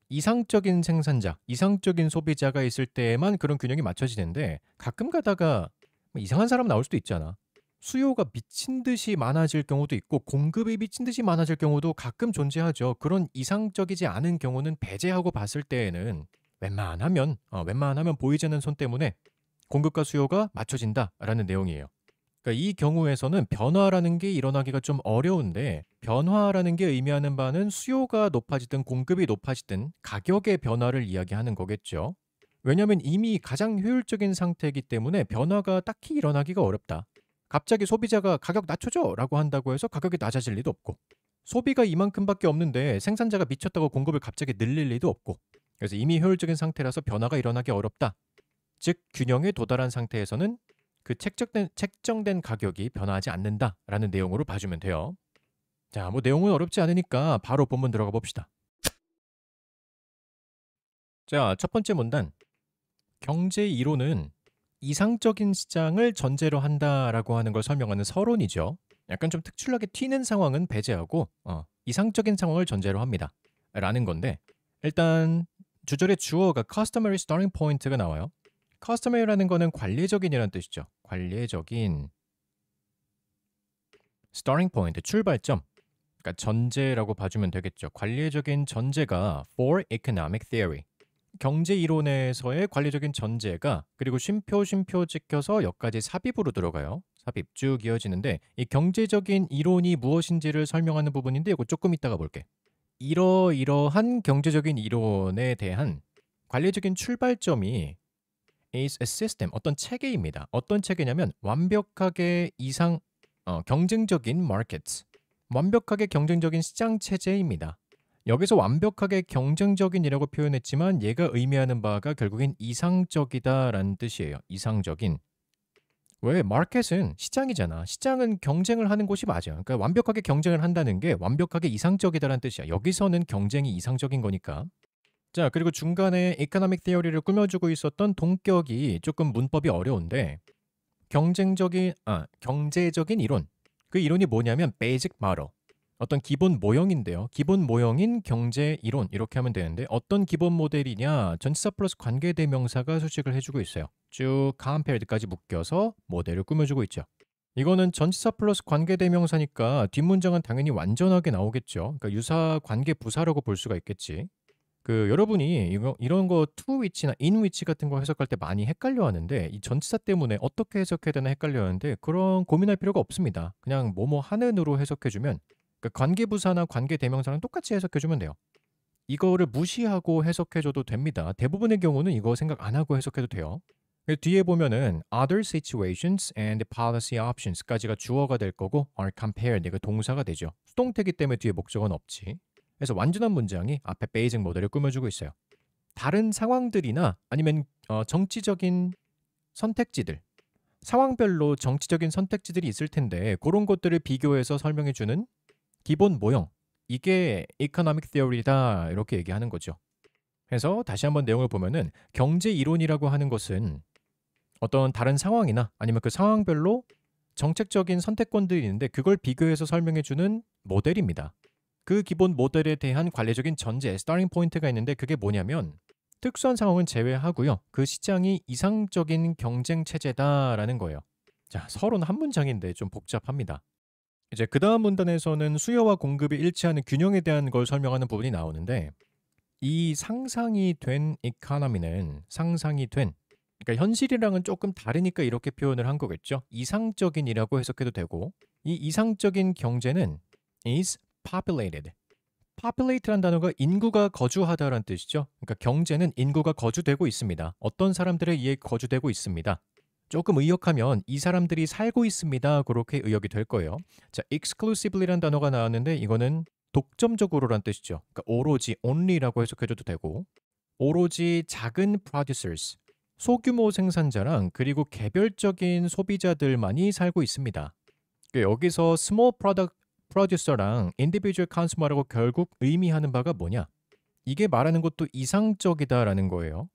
이상적인 생산자, 이상적인 소비자가 있을 때에만 그런 균형이 맞춰지는데 가끔 가다가 이상한 사람 나올 수도 있잖아. 수요가 미친 듯이 많아질 경우도 있고 공급이 미친 듯이 많아질 경우도 가끔 존재하죠. 그런 이상적이지 않은 경우는 배제하고 봤을 때에는 웬만하면 보이지 않는 손 때문에 공급과 수요가 맞춰진다라는 내용이에요. 그러니까 이 경우에서는 변화라는 게 일어나기가 좀 어려운데 변화라는 게 의미하는 바는 수요가 높아지든 공급이 높아지든 가격의 변화를 이야기하는 거겠죠. 왜냐하면 이미 가장 효율적인 상태이기 때문에 변화가 딱히 일어나기가 어렵다. 갑자기 소비자가 가격 낮춰줘 라고 한다고 해서 가격이 낮아질 리도 없고 소비가 이만큼밖에 없는데 생산자가 미쳤다고 공급을 갑자기 늘릴 리도 없고 그래서 이미 효율적인 상태라서 변화가 일어나기 어렵다. 즉 균형에 도달한 상태에서는 그 책정된 가격이 변화하지 않는다라는 내용으로 봐주면 돼요. 자, 뭐 내용은 어렵지 않으니까 바로 본문 들어가 봅시다. 자, 첫 번째 문단. 경제 이론은 이상적인 시장을 전제로 한다라고 하는 걸 설명하는 서론이죠. 약간 좀 특출나게 튀는 상황은 배제하고 이상적인 상황을 전제로 합니다. 라는 건데 일단 주절의 주어가 customary starting point가 나와요. customary라는 거는 관례적인이라는 뜻이죠. 관례적인 starting point, 출발점. 그러니까 전제라고 봐주면 되겠죠. 관례적인 전제가 for economic theory. 경제 이론에서의 관례적인 전제가 그리고 쉼표 찍혀서 여기까지 삽입으로 들어가요. 삽입 쭉 이어지는데 이 경제적인 이론이 무엇인지를 설명하는 부분인데 이거 조금 이따가 볼게. 이러이러한 경제적인 이론에 대한 관례적인 출발점이 is a system, 어떤 체계입니다. 어떤 체계냐면 완벽하게 경쟁적인 markets, 완벽하게 경쟁적인 시장 체제입니다. 여기서 완벽하게 경쟁적인이라고 표현했지만 얘가 의미하는 바가 결국엔 이상적이다라는 뜻이에요. 이상적인. 왜? 마켓은 시장이잖아. 시장은 경쟁을 하는 곳이 맞아. 그러니까 완벽하게 경쟁을 한다는 게 완벽하게 이상적이다라는 뜻이야. 여기서는 경쟁이 이상적인 거니까. 자, 그리고 중간에 economic theory를 꾸며주고 있었던 동격이 조금 문법이 어려운데 경제적인 이론. 그 이론이 뭐냐면 basic model. 어떤 기본 모형인데요. 기본 모형인 경제 이론 이렇게 하면 되는데 어떤 기본 모델이냐? 전치사 플러스 관계대명사가 수식을 해주고 있어요. 쭉 compared까지 묶여서 모델을 꾸며주고 있죠. 이거는 전치사 플러스 관계대명사니까 뒷문장은 당연히 완전하게 나오겠죠. 그러니까 유사 관계 부사라고 볼 수가 있겠지. 여러분이 이런 거 to which나 in which 같은 거 해석할 때 많이 헷갈려 하는데 이 전치사 때문에 어떻게 해석해야 되나 헷갈려 하는데 그런 고민할 필요가 없습니다. 그냥 뭐뭐 하는으로 해석해주면 관계부사나 관계대명사랑 똑같이 해석해주면 돼요. 이거를 무시하고 해석해줘도 됩니다. 대부분의 경우는 이거 생각 안 하고 해석해도 돼요. 뒤에 보면은 other situations and policy options까지가 주어가 될 거고 are compared 이거 동사가 되죠. 수동태기 때문에 뒤에 목적은 없지. 그래서 완전한 문장이 앞에 베이직 모델을 꾸며주고 있어요. 다른 상황들이나 아니면 정치적인 선택지들, 상황별로 정치적인 선택지들이 있을 텐데 그런 것들을 비교해서 설명해주는 기본 모형, 이게 economic theory다 이렇게 얘기하는 거죠. 그래서 다시 한번 내용을 보면은 경제 이론이라고 하는 것은 어떤 다른 상황이나 아니면 그 상황별로 정책적인 선택권들이 있는데 그걸 비교해서 설명해주는 모델입니다. 그 기본 모델에 대한 관례적인 전제, starting point가 있는데 그게 뭐냐면 특수한 상황은 제외하고요. 그 시장이 이상적인 경쟁 체제다라는 거예요. 자, 서론 한 문장인데 좀 복잡합니다. 이제 그 다음 문단에서는 수요와 공급이 일치하는 균형에 대한 걸 설명하는 부분이 나오는데 이 상상이 된 economy는 그러니까 현실이랑은 조금 다르니까 이렇게 표현을 한 거겠죠. 이상적인이라고 해석해도 되고 이 이상적인 경제는 is populated. populate란 단어가 인구가 거주하다라는 뜻이죠. 그러니까 경제는 인구가 거주되고 있습니다. 어떤 사람들에 의해 거주되고 있습니다. 조금 의역하면 이 사람들이 살고 있습니다. 그렇게 의역이 될 거예요. 자, exclusively란 단어가 나왔는데 이거는 독점적으로란 뜻이죠. 그러니까 오로지 only라고 해석해줘도 되고 오로지 작은 producers, 소규모 생산자랑 그리고 개별적인 소비자들만이 살고 있습니다. 여기서 small producer랑 individual consumer라고 결국 의미하는 바가 뭐냐? 이게 말하는 것도 이상적이다라는 거예요.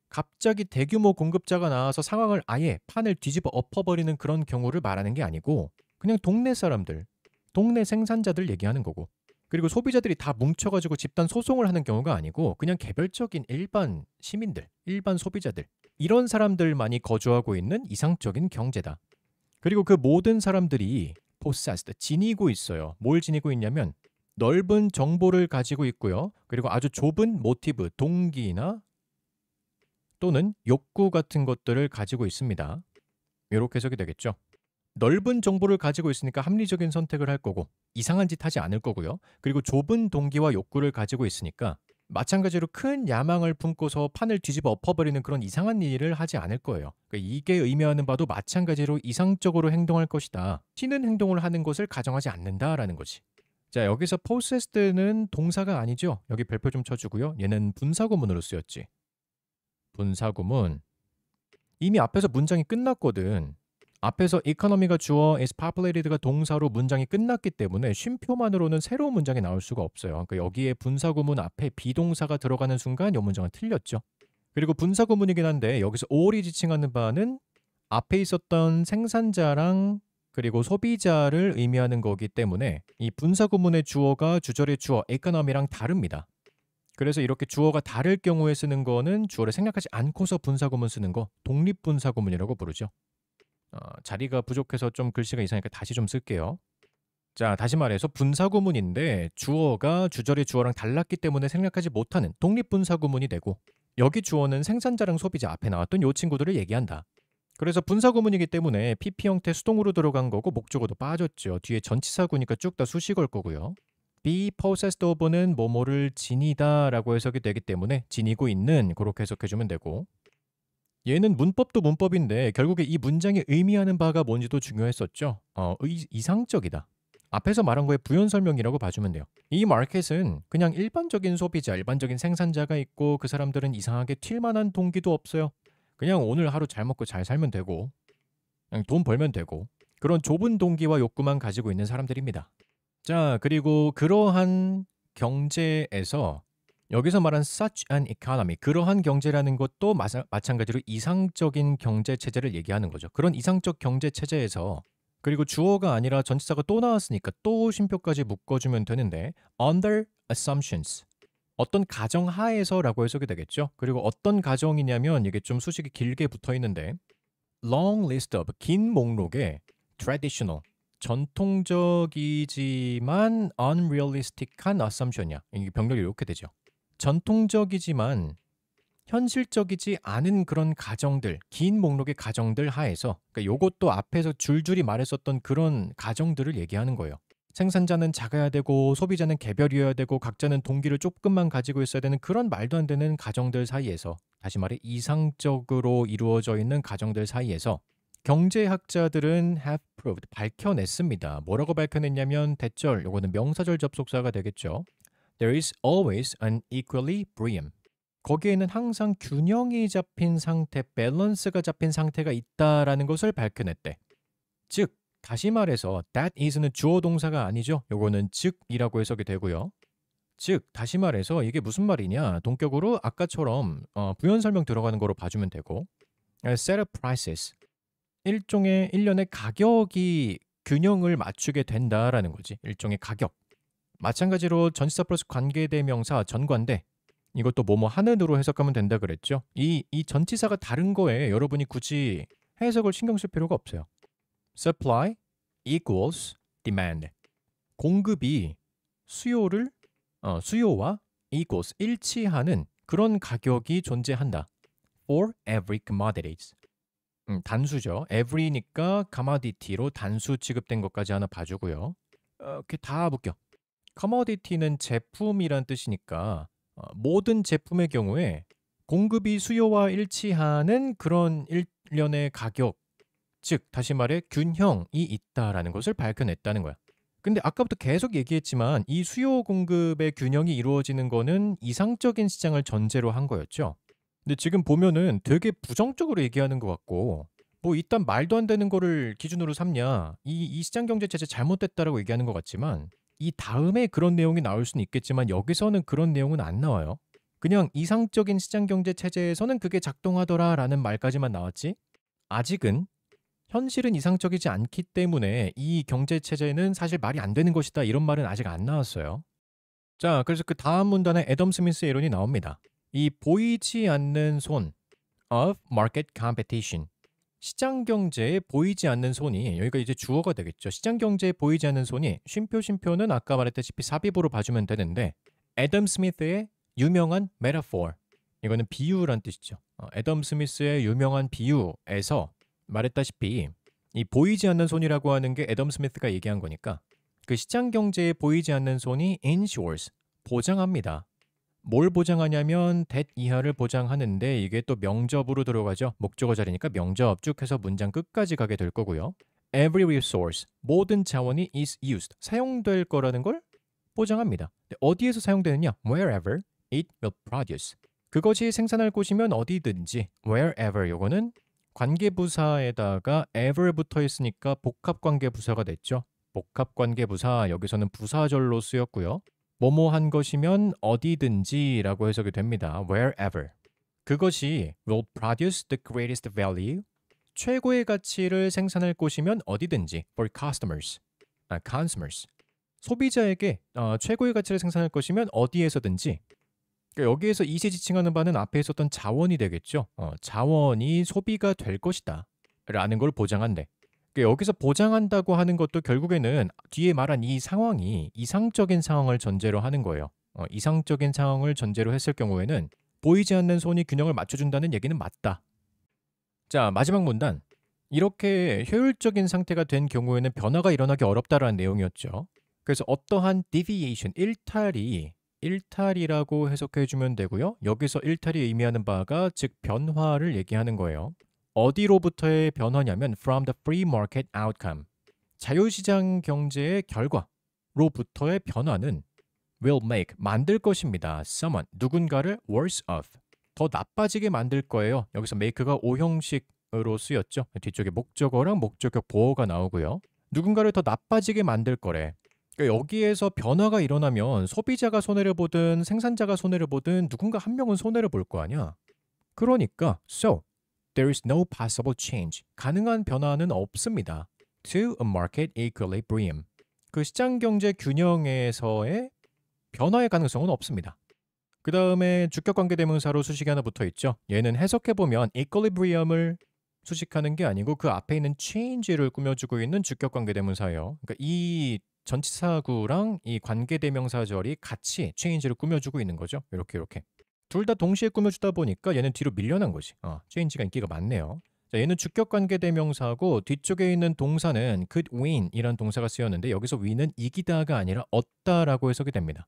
갑자기 대규모 공급자가 나와서 상황을 아예 판을 뒤집어 엎어버리는 그런 경우를 말하는 게 아니고 그냥 동네 사람들, 동네 생산자들 얘기하는 거고 그리고 소비자들이 다 뭉쳐가지고 집단 소송을 하는 경우가 아니고 그냥 개별적인 일반 시민들, 일반 소비자들 이런 사람들만이 거주하고 있는 이상적인 경제다. 그리고 그 모든 사람들이 possessed, 지니고 있어요. 뭘 지니고 있냐면 넓은 정보를 가지고 있고요. 그리고 아주 좁은 모티브, 동기나 또는 욕구 같은 것들을 가지고 있습니다. 이렇게 해석이 되겠죠. 넓은 정보를 가지고 있으니까 합리적인 선택을 할 거고 이상한 짓 하지 않을 거고요. 그리고 좁은 동기와 욕구를 가지고 있으니까 마찬가지로 큰 야망을 품고서 판을 뒤집어 엎어버리는 그런 이상한 일을 하지 않을 거예요. 그러니까 이게 의미하는 바도 마찬가지로 이상적으로 행동할 것이다. 튀는 행동을 하는 것을 가정하지 않는다라는 거지. 자, 여기서 possessed는 동사가 아니죠. 여기 별표 좀 쳐주고요. 얘는 분사구문으로 쓰였지. 분사구문. 이미 앞에서 문장이 끝났거든. 앞에서 economy가 주어, is populated가 동사로 문장이 끝났기 때문에 쉼표만으로는 새로운 문장이 나올 수가 없어요. 그러니까 여기에 분사구문 앞에 비동사가 들어가는 순간 이 문장은 틀렸죠. 그리고 분사구문이긴 한데 여기서 all이 지칭하는 바는 앞에 있었던 생산자랑 그리고 소비자를 의미하는 거기 때문에 이 분사구문의 주어가 주절의 주어 economy랑 다릅니다. 그래서 이렇게 주어가 다를 경우에 쓰는 거는 주어를 생략하지 않고서 분사구문 쓰는 거 독립분사구문이라고 부르죠. 자리가 부족해서 좀 글씨가 이상하니까 다시 좀 쓸게요. 자, 다시 말해서 분사구문인데 주어가 주절의 주어랑 달랐기 때문에 생략하지 못하는 독립분사구문이 되고 여기 주어는 생산자랑 소비자 앞에 나왔던 요 친구들을 얘기한다. 그래서 분사구문이기 때문에 PP 형태 수동으로 들어간 거고 목적어도 빠졌죠. 뒤에 전치사구니까 쭉 다 수식 걸 거고요. be possessed of는 뭐뭐를 지니다 라고 해석이 되기 때문에 지니고 있는 그렇게 해석해주면 되고 얘는 문법도 문법인데 결국에 이 문장이 의미하는 바가 뭔지도 중요했었죠. 이상적이다. 앞에서 말한 거의 부연 설명이라고 봐주면 돼요. 이 마켓은 그냥 일반적인 소비자, 일반적인 생산자가 있고 그 사람들은 이상하게 튈 만한 동기도 없어요. 그냥 오늘 하루 잘 먹고 잘 살면 되고 그냥 돈 벌면 되고 그런 좁은 동기와 욕구만 가지고 있는 사람들입니다. 자, 그리고 그러한 경제에서 여기서 말한 such an economy, 그러한 경제라는 것도 마찬가지로 이상적인 경제 체제를 얘기하는 거죠. 그런 이상적 경제 체제에서 그리고 주어가 아니라 전치사가 또 나왔으니까 또 쉼표까지 묶어주면 되는데 under assumptions, 어떤 가정 하에서라고 해석이 되겠죠. 그리고 어떤 가정이냐면 이게 좀 수식이 길게 붙어 있는데 long list of, 긴 목록에 traditional, 전통적이지만 unrealistic한 assumption이야. 이게 병렬이 이렇게 되죠. 전통적이지만 현실적이지 않은 그런 가정들, 긴 목록의 가정들 하에서 그러니까 요것도 앞에서 줄줄이 말했었던 그런 가정들을 얘기하는 거예요. 생산자는 작아야 되고 소비자는 개별이어야 되고 각자는 동기를 조금만 가지고 있어야 되는 그런 말도 안 되는 가정들 사이에서, 다시 말해 이상적으로 이루어져 있는 가정들 사이에서 경제학자들은 have proved, 밝혀냈습니다. 뭐라고 밝혀냈냐면 대절, 요거는 명사절 접속사가 되겠죠. There is always an equilibrium. 거기에는 항상 균형이 잡힌 상태, 밸런스가 잡힌 상태가 있다라는 것을 밝혀냈대. 즉, 다시 말해서 that is는 주어 동사가 아니죠. 요거는 즉이라고 해석이 되고요. 즉, 다시 말해서 이게 무슨 말이냐? 동격으로 아까처럼 부연 설명 들어가는 거로 봐주면 되고 set of prices, 일종의 일련의 가격이 균형을 맞추게 된다라는 거지. 일종의 가격. 마찬가지로 전치사 플러스 관계대명사 전관대, 이것도 뭐뭐 하는으로 해석하면 된다 그랬죠. 이 전치사가 다른 거에 여러분이 굳이 해석을 신경 쓸 필요가 없어요. Supply equals demand. 공급이 수요와 equals 일치하는 그런 가격이 존재한다. For every commodities. 단수죠. every니까 commodity로 단수 취급된 것까지 하나 봐주고요. 이렇게 다 묶여. commodity는 제품이란 뜻이니까 모든 제품의 경우에 공급이 수요와 일치하는 그런 일련의 가격, 즉 다시 말해 균형이 있다라는 것을 밝혀냈다는 거야. 근데 아까부터 계속 얘기했지만 이 수요 공급의 균형이 이루어지는 거는 이상적인 시장을 전제로 한 거였죠. 근데 지금 보면은 되게 부정적으로 얘기하는 것 같고 뭐 이딴 말도 안 되는 거를 기준으로 삼냐, 이 시장 경제 체제 잘못됐다라고 얘기하는 것 같지만 이 다음에 그런 내용이 나올 수는 있겠지만 여기서는 그런 내용은 안 나와요. 그냥 이상적인 시장 경제 체제에서는 그게 작동하더라라는 말까지만 나왔지 아직은 현실은 이상적이지 않기 때문에 이 경제 체제는 사실 말이 안 되는 것이다 이런 말은 아직 안 나왔어요. 자, 그래서 그 다음 문단에 애덤 스미스의 이론이 나옵니다. 이 보이지 않는 손 of market competition, 시장 경제에 보이지 않는 손이, 여기가 이제 주어가 되겠죠. 시장 경제에 보이지 않는 손이 쉼표는 아까 말했다시피 삽입으로 봐주면 되는데 애덤 스미스의 유명한 metaphor, 이거는 비유란 뜻이죠. 애덤 스미스의 유명한 비유에서 말했다시피 이 보이지 않는 손이라고 하는 게 애덤 스미스가 얘기한 거니까 그 시장 경제에 보이지 않는 손이 ensures, 보장합니다. 뭘 보장하냐면 that 이하를 보장하는데 이게 또 명접으로 들어가죠. 목적어 자리니까 명접 쭉 해서 문장 끝까지 가게 될 거고요. Every resource, 모든 자원이 is used, 사용될 거라는 걸 보장합니다. 근데 어디에서 사용되느냐? Wherever it will produce. 그것이 생산할 곳이면 어디든지. Wherever, 요거는 관계부사에다가 ever 붙어 있으니까 복합관계부사가 됐죠. 복합관계부사, 여기서는 부사절로 쓰였고요. 뭐뭐 한 것이면 어디든지라고 해석이 됩니다. Wherever. 그것이 will produce the greatest value, 최고의 가치를 생산할 곳이면 어디든지 for consumers. 소비자에게 최고의 가치를 생산할 것이면 어디에서든지. 그러니까 여기에서 이시지칭하는 바는 앞에 있었던 자원이 되겠죠. 자원이 소비가 될 것이다 라는 걸 보장한대. 그러니까 여기서 보장한다고 하는 것도 결국에는 뒤에 말한 이 상황이 이상적인 상황을 전제로 하는 거예요. 이상적인 상황을 전제로 했을 경우에는 보이지 않는 손이 균형을 맞춰준다는 얘기는 맞다. 자, 마지막 문단. 이렇게 효율적인 상태가 된 경우에는 변화가 일어나기 어렵다라는 내용이었죠. 그래서 어떠한 deviation, 일탈이라고 해석해주면 되고요. 여기서 일탈이 의미하는 바가 즉 변화를 얘기하는 거예요. 어디로부터의 변화냐면 from the free market outcome. 자유시장 경제의 결과로부터의 변화는 will make, 만들 것입니다. someone, 누군가를 worse off, 더 나빠지게 만들 거예요. 여기서 make가 오형식으로 쓰였죠. 뒤쪽에 목적어랑 목적격 보어가 나오고요. 누군가를 더 나빠지게 만들 거래. 그러니까 여기에서 변화가 일어나면 소비자가 손해를 보든 생산자가 손해를 보든 누군가 한 명은 손해를 볼 거 아니야. 그러니까 so there is no possible change. 가능한 변화는 없습니다. to a market equilibrium. 그 시장 경제 균형에서의 변화의 가능성은 없습니다. 그 다음에 주격관계대명사로 수식이 하나 붙어 있죠. 얘는 해석해보면 equilibrium을 수식하는 게 아니고 그 앞에 있는 change를 꾸며주고 있는 주격관계대명사예요. 그러니까 이 전치사구랑 이 관계대명사절이 같이 change를 꾸며주고 있는 거죠. 이렇게. 둘 다 동시에 꾸며주다 보니까 얘는 뒤로 밀려난 거지. change가 인기가 많네요. 자, 얘는 주격관계대명사고 뒤쪽에 있는 동사는 could win 이란 동사가 쓰였는데 여기서 win은 이기다가 아니라 얻다라고 해석이 됩니다.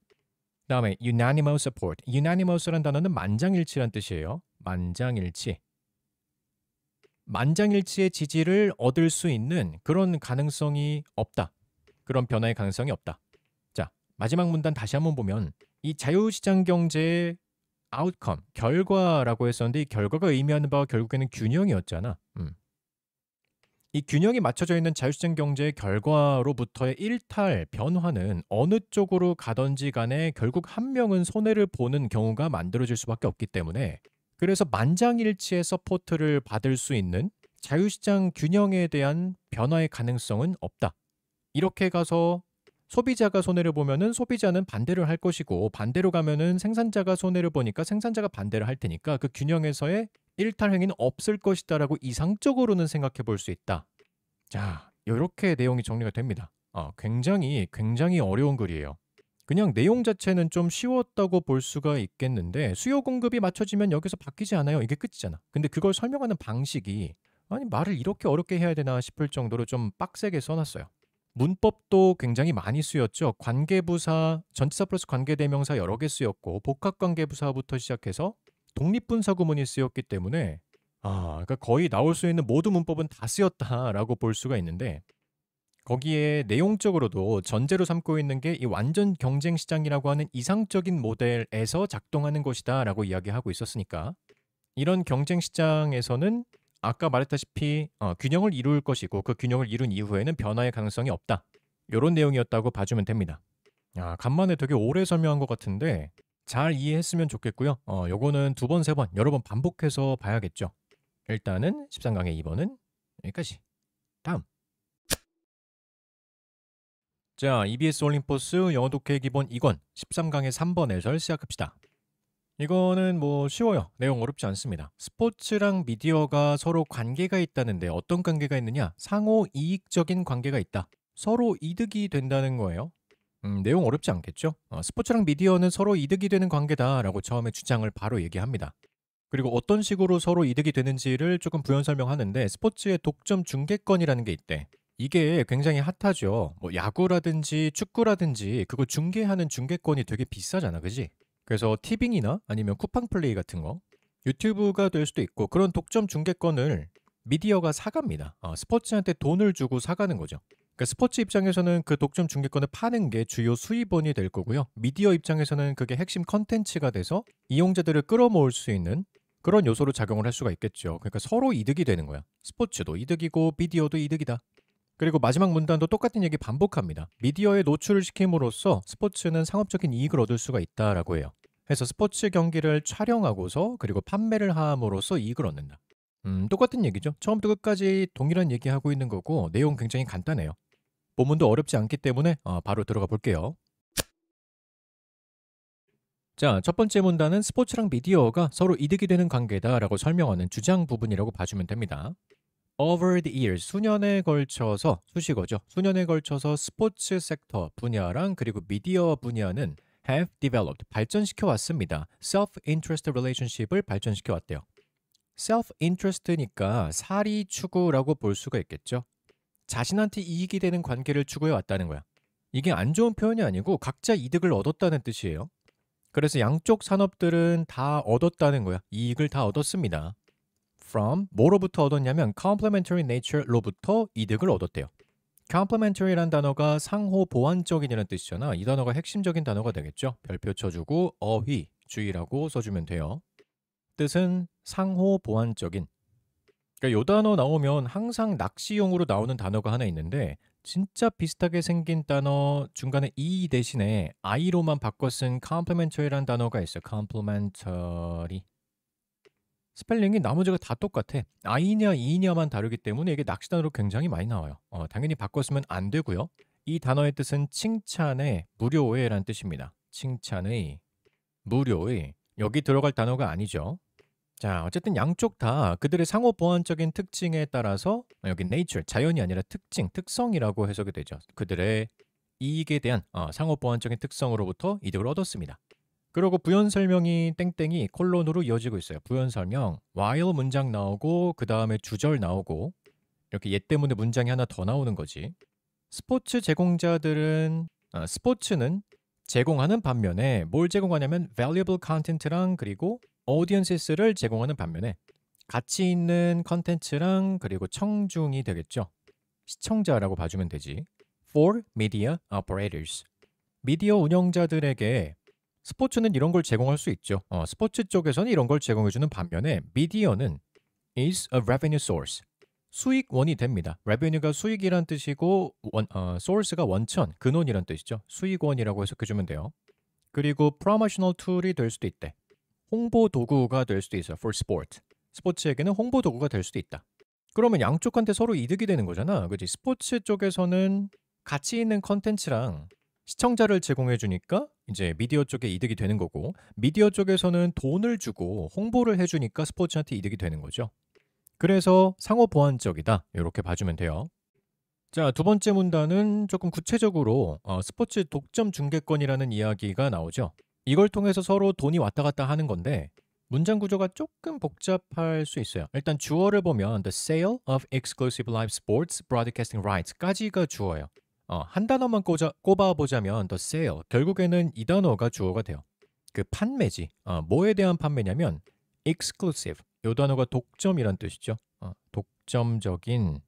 다음에 unanimous support. unanimous라는 단어는 만장일치란 뜻이에요. 만장일치의 지지를 얻을 수 있는 그런 가능성이 없다. 그런 변화의 가능성이 없다. 자, 마지막 문단 다시 한번 보면 이 자유시장 경제의 outcome, 결과라고 했었는데 이 결과가 의미하는 바가 결국에는 균형이었잖아. 이 균형이 맞춰져 있는 자유시장 경제의 결과로부터의 일탈, 변화는 어느 쪽으로 가든지 간에 결국 한 명은 손해를 보는 경우가 만들어질 수밖에 없기 때문에 그래서 만장일치의 서포트를 받을 수 있는 자유시장 균형에 대한 변화의 가능성은 없다. 이렇게 가서 소비자가 손해를 보면은 소비자는 반대를 할 것이고 반대로 가면은 생산자가 손해를 보니까 생산자가 반대를 할 테니까 그 균형에서의 일탈 행위는 없을 것이다라고 이상적으로는 생각해 볼 수 있다. 자, 이렇게 내용이 정리가 됩니다. 굉장히 어려운 글이에요. 그냥 내용 자체는 좀 쉬웠다고 볼 수가 있겠는데 수요 공급이 맞춰지면 여기서 바뀌지 않아요. 이게 끝이잖아. 근데 그걸 설명하는 방식이 아니 말을 이렇게 어렵게 해야 되나 싶을 정도로 좀 빡세게 써놨어요. 문법도 굉장히 많이 쓰였죠. 관계부사, 전치사 플러스 관계대명사 여러 개 쓰였고 복합관계부사부터 시작해서 독립분사 구문이 쓰였기 때문에 그러니까 거의 나올 수 있는 모든 문법은 다 쓰였다라고 볼 수가 있는데 거기에 내용적으로도 전제로 삼고 있는 게 이 완전 경쟁 시장이라고 하는 이상적인 모델에서 작동하는 것이다라고 이야기하고 있었으니까 이런 경쟁 시장에서는 아까 말했다시피 균형을 이룰 것이고 그 균형을 이룬 이후에는 변화의 가능성이 없다. 이런 내용이었다고 봐주면 됩니다. 간만에 되게 오래 설명한 것 같은데 잘 이해했으면 좋겠고요. 요거는 두 번, 세 번, 여러 번 반복해서 봐야겠죠. 일단은 13강의 2번은 여기까지. 다음. 자, EBS 올림포스 영어 독해 기본 2권 13강의 3번 해설 시작합시다. 이거는 뭐 쉬워요. 내용 어렵지 않습니다. 스포츠랑 미디어가 서로 관계가 있다는데 어떤 관계가 있느냐? 상호 이익적인 관계가 있다. 서로 이득이 된다는 거예요. 내용 어렵지 않겠죠? 스포츠랑 미디어는 서로 이득이 되는 관계다라고 처음에 주장을 바로 얘기합니다. 그리고 어떤 식으로 서로 이득이 되는지를 조금 부연 설명하는데 스포츠의 독점 중계권이라는 게 있대. 이게 굉장히 핫하죠. 뭐 야구라든지 축구라든지 그거 중계하는 중계권이 되게 비싸잖아, 그지? 그래서 티빙이나 아니면 쿠팡 플레이 같은 거 유튜브가 될 수도 있고 그런 독점 중계권을 미디어가 사갑니다. 스포츠한테 돈을 주고 사가는 거죠. 그러니까 스포츠 입장에서는 그 독점 중계권을 파는 게 주요 수입원이 될 거고요. 미디어 입장에서는 그게 핵심 컨텐츠가 돼서 이용자들을 끌어모을 수 있는 그런 요소로 작용을 할 수가 있겠죠. 그러니까 서로 이득이 되는 거야. 스포츠도 이득이고 미디어도 이득이다. 그리고 마지막 문단도 똑같은 얘기 반복합니다. 미디어에 노출을 시킴으로써 스포츠는 상업적인 이익을 얻을 수가 있다라고 해요. 그래서 스포츠 경기를 촬영하고서 그리고 판매를 함으로써 이익을 얻는다. 똑같은 얘기죠. 처음부터 끝까지 동일한 얘기하고 있는 거고 내용 굉장히 간단해요. 본문도 어렵지 않기 때문에 바로 들어가 볼게요. 자, 첫 번째 문단은 스포츠랑 미디어가 서로 이득이 되는 관계다라고 설명하는 주장 부분이라고 봐주면 됩니다. Over the years, 수년에 걸쳐서, 수식어죠. 수년에 걸쳐서 스포츠 섹터 분야랑 그리고 미디어 분야는 have developed, 발전시켜 왔습니다. self-interest relationship을 발전시켜 왔대요. self-interest니까 사리 추구라고 볼 수가 있겠죠. 자신한테 이익이 되는 관계를 추구해 왔다는 거야. 이게 안 좋은 표현이 아니고 각자 이득을 얻었다는 뜻이에요. 그래서 양쪽 산업들은 다 얻었다는 거야. 이익을 다 얻었습니다. From 뭐로부터 얻었냐면 complementary nature로부터 이득을 얻었대요. complementary란 단어가 상호 보완적인이라는 뜻이잖아. 이 단어가 핵심적인 단어가 되겠죠. 별표 쳐주고 어휘, 주의라고 써주면 돼요. 뜻은 상호 보완적인. 그러니까 요 단어 나오면 항상 낚시용으로 나오는 단어가 하나 있는데 진짜 비슷하게 생긴 단어 중간에 이 대신에 i로만 바꿔 쓴 complementary란 단어가 있어요. complementary. 스펠링이 나머지가 다 똑같아. i냐 이냐만 다르기 때문에 이게 낚시 단어로 굉장히 많이 나와요. 당연히 바꿔 쓰면 안 되고요. 이 단어의 뜻은 칭찬의, 무료의라는 뜻입니다. 칭찬의, 무료의. 여기 들어갈 단어가 아니죠. 자, 어쨌든 양쪽 다 그들의 상호 보완적인 특징에 따라서 여기 nature, 자연이 아니라 특징, 특성이라고 해석이 되죠. 그들의 이익에 대한 상호 보완적인 특성으로부터 이득을 얻었습니다. 그리고 부연 설명이 땡땡이 콜론으로 이어지고 있어요. 부연 설명, while 문장 나오고 그 다음에 주절 나오고 이렇게 얘 때문에 문장이 하나 더 나오는 거지. 스포츠 제공자들은 스포츠는 제공하는 반면에 뭘 제공하냐면 valuable content랑 그리고 audience를 제공하는 반면에 가치 있는 컨텐츠랑 그리고 청중이 되겠죠. 시청자라고 봐주면 되지. For media operators. 미디어 운영자들에게 스포츠는 이런 걸 제공할 수 있죠. 스포츠 쪽에서는 이런 걸 제공해주는 반면에 미디어는 is a revenue source. 수익원이 됩니다. revenue가 수익이란 뜻이고 source가 원천, 근원이란 뜻이죠. 수익원이라고 해석해주면 돼요. 그리고 promotional tool이 될 수도 있대. 홍보 도구가 될 수도 있어요. for sport. 스포츠에게는 홍보 도구가 될 수도 있다. 그러면 양쪽한테 서로 이득이 되는 거잖아. 그치? 스포츠 쪽에서는 가치 있는 컨텐츠랑 시청자를 제공해 주니까 이제 미디어 쪽에 이득이 되는 거고 미디어 쪽에서는 돈을 주고 홍보를 해 주니까 스포츠한테 이득이 되는 거죠. 그래서 상호 보완적이다. 이렇게 봐주면 돼요. 자, 두 번째 문단은 조금 구체적으로 스포츠 독점 중계권이라는 이야기가 나오죠. 이걸 통해서 서로 돈이 왔다 갔다 하는 건데 문장 구조가 조금 복잡할 수 있어요. 일단 주어를 보면 the sale of exclusive live sports broadcasting rights까지가 주어예요. 한 단어만 꼽아보자면 the sale, 결국에는 이 단어가 주어가 돼요. 그 판매지. 뭐에 대한 판매냐면 exclusive, 이 단어가 독점이란 뜻이죠. 독점적인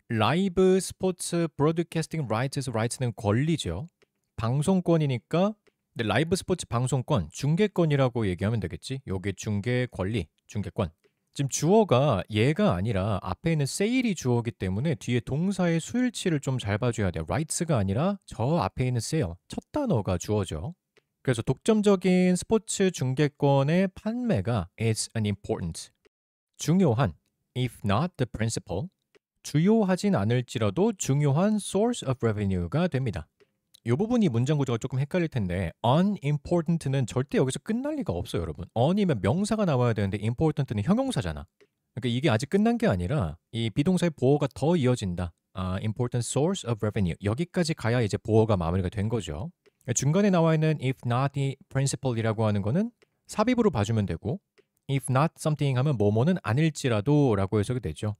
라이브 스포츠 브로드캐스팅 라이트에서 라이트는 권리죠. 방송권이니까 근데 라이브 스포츠 방송권, 중계권이라고 얘기하면 되겠지. 요게 중계 권리, 중계권. 지금 주어가 얘가 아니라 앞에 있는 세일이 주어기 때문에 뒤에 동사의 수일치를 좀 잘 봐줘야 돼요. rights가 아니라 저 앞에 있는 sale, 첫 단어가 주어죠. 그래서 독점적인 스포츠 중계권의 판매가 is an important, 중요한, if not the principal, 주요하진 않을지라도 중요한 source of revenue가 됩니다. 이 부분이 문장 구조가 조금 헷갈릴 텐데 unimportant는 절대 여기서 끝날 리가 없어요, 여러분. on이면 명사가 나와야 되는데 important는 형용사잖아. 그러니까 이게 아직 끝난 게 아니라 이 비동사의 보어가 더 이어진다. important source of revenue. 여기까지 가야 이제 보어가 마무리가 된 거죠. 중간에 나와 있는 if not the principal이라고 하는 거는 삽입으로 봐주면 되고 if not something 하면 뭐뭐는 아닐지라도 라고 해석이 되죠.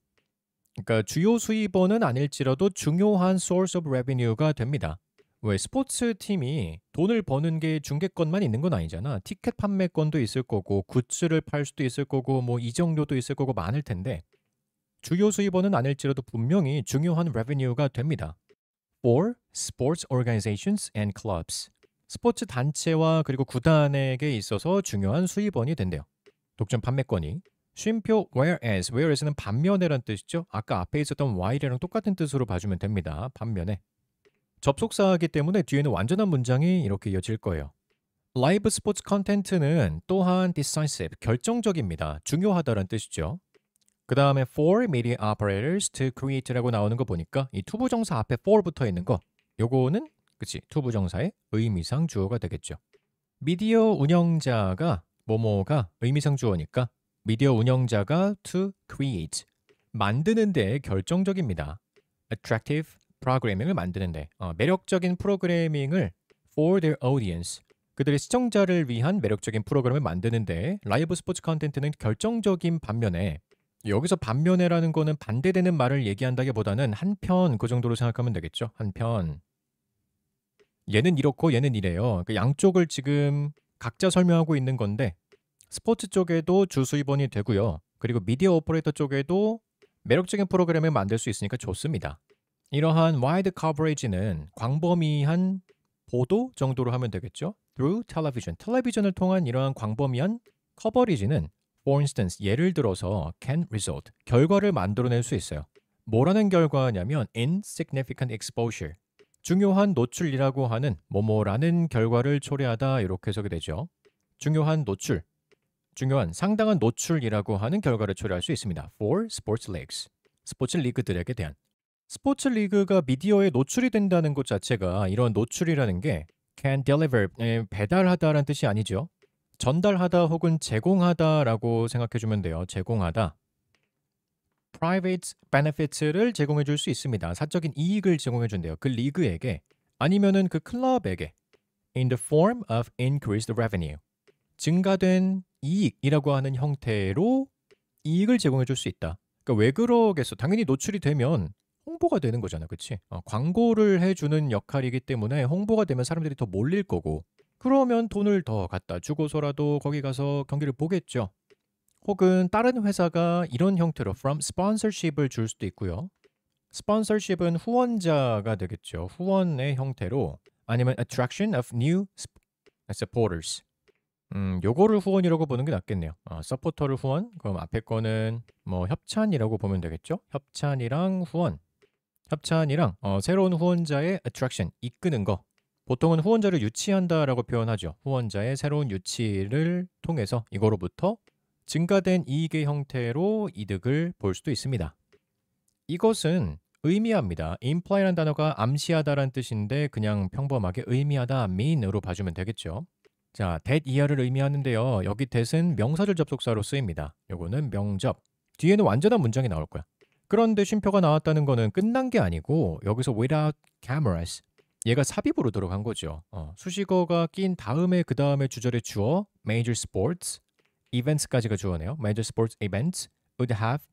그러니까 주요 수입원은 아닐지라도 중요한 source of revenue가 됩니다. 왜 스포츠 팀이 돈을 버는 게 중계권만 있는 건 아니잖아. 티켓 판매권도 있을 거고 굿즈를 팔 수도 있을 거고 뭐 이정료도 있을 거고 많을 텐데 주요 수입원은 아닐지라도 분명히 중요한 revenue가 됩니다. For sports organizations and clubs. 스포츠 단체와 그리고 구단에게 있어서 중요한 수입원이 된대요. 독점 판매권이. 쉼표 whereas는 반면에란 뜻이죠. 아까 앞에 있었던 while이랑 똑같은 뜻으로 봐주면 됩니다. 반면에. 접속사이기 때문에 뒤에는 완전한 문장이 이렇게 이어질 거예요. 라이브 스포츠 컨텐츠는 또한 decisive, 결정적입니다. 중요하다는 뜻이죠. 그 다음에 for media operators to create라고 나오는 거 보니까 이 투부정사 앞에 for 붙어 있는 거 요거는 그치 투부정사의 의미상 주어가 되겠죠. 미디어 운영자가 뭐뭐가 의미상 주어니까 미디어 운영자가 to create 만드는 데 결정적입니다. attractive programming을 만드는데 매력적인 프로그래밍을 for their audience 그들의 시청자를 위한 매력적인 프로그램을 만드는데 라이브 스포츠 컨텐츠는 결정적인 반면에 여기서 반면에라는 거는 반대되는 말을 얘기한다기보다는 한편 그 정도로 생각하면 되겠죠. 한편 얘는 이렇고 얘는 이래요. 그 양쪽을 지금 각자 설명하고 있는 건데 스포츠 쪽에도 주수입원이 되고요. 그리고 미디어 오퍼레이터 쪽에도 매력적인 프로그램을 만들 수 있으니까 좋습니다. 이러한 와이드 커버리지는 광범위한 보도 정도로 하면 되겠죠. Through television. 텔레비전을 통한 이러한 광범위한 커버리지는 for instance, 예를 들어서 can result. 결과를 만들어낼 수 있어요. 뭐라는 결과냐면 insignificant exposure. 중요한 노출이라고 하는 뭐뭐라는 결과를 초래하다 이렇게 해석이 되죠. 중요한 노출. 중요한 상당한 노출이라고 하는 결과를 초래할 수 있습니다. For sports leagues. 스포츠 리그들에게 대한. 스포츠 리그가 미디어에 노출이 된다는 것 자체가 이런 노출이라는 게 can deliver, 배달하다라는 뜻이 아니죠. 전달하다 혹은 제공하다라고 생각해 주면 돼요. 제공하다. private benefits를 제공해 줄 수 있습니다. 사적인 이익을 제공해 준대요. 그 리그에게 아니면은 그 클럽에게 in the form of increased revenue. 증가된 이익이라고 하는 형태로 이익을 제공해 줄 수 있다. 그러니까 왜 그러겠어? 당연히 노출이 되면 홍보가 되는 거잖아. 그치? 광고를 해주는 역할이기 때문에 홍보가 되면 사람들이 더 몰릴 거고 그러면 돈을 더 갖다 주고서라도 거기 가서 경기를 보겠죠. 혹은 다른 회사가 이런 형태로 from sponsorship을 줄 수도 있고요. sponsorship은 후원자가 되겠죠. 후원의 형태로 아니면 attraction of new supporters. 요거를 후원이라고 보는 게 낫겠네요. 서포터를 후원. 그럼 앞에 거는 뭐 협찬이라고 보면 되겠죠. 협찬이랑 후원. 협찬이랑 새로운 후원자의 attraction, 이끄는 거. 보통은 후원자를 유치한다라고 표현하죠. 후원자의 새로운 유치를 통해서 이거로부터 증가된 이익의 형태로 이득을 볼 수도 있습니다. 이것은 의미합니다. imply라는 단어가 암시하다라는 뜻인데 그냥 평범하게 의미하다, mean으로 봐주면 되겠죠. 자, that 이하를 의미하는데요. 여기 that은 명사절 접속사로 쓰입니다. 요거는 명접. 뒤에는 완전한 문장이 나올 거야. 그런데 쉼표가 나왔다는 거는 끝난 게 아니고 여기서 without cameras. 얘가 삽입으로 들어간 거죠. 수식어가 낀 다음에 그 다음에 주절의 주어 major sports events까지가 주어네요. major sports events would have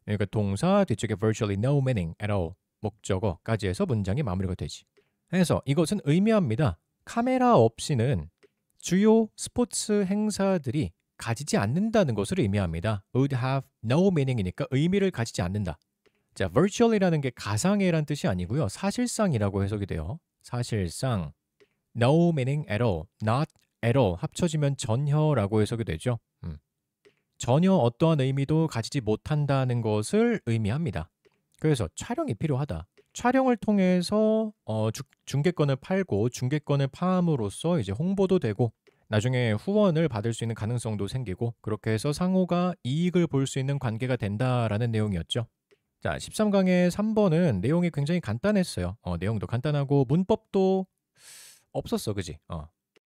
그러니까 동사 뒤쪽에 virtually no meaning at all 목적어까지 해서 문장이 마무리가 되지. 그래서 이것은 의미합니다. 카메라 없이는 주요 스포츠 행사들이 가지지 않는다는 것을 의미합니다. would have no meaning이니까 의미를 가지지 않는다. 자, virtually라는 게 가상의란 뜻이 아니고요. 사실상이라고 해석이 돼요. 사실상 no meaning at all, not at all 합쳐지면 전혀라고 해석이 되죠. 전혀 어떠한 의미도 가지지 못한다는 것을 의미합니다. 그래서 촬영이 필요하다. 촬영을 통해서 중계권을 팔고 중계권을 파함으로써 이제 홍보도 되고 나중에 후원을 받을 수 있는 가능성도 생기고 그렇게 해서 상호가 이익을 볼 수 있는 관계가 된다라는 내용이었죠. 자, 13강의 3번은 내용이 굉장히 간단했어요. 내용도 간단하고 문법도 없었어. 그지?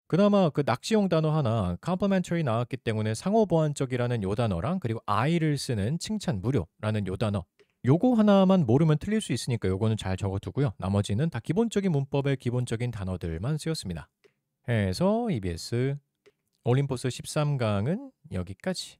그나마 그 낚시용 단어 하나 complementary 나왔기 때문에 상호보완적이라는 요 단어랑 그리고 I를 쓰는 칭찬 무료라는 요 단어 요거 하나만 모르면 틀릴 수 있으니까 요거는 잘 적어두고요. 나머지는 다 기본적인 문법의 기본적인 단어들만 쓰였습니다. 해서 EBS 올림포스 13강은 여기까지.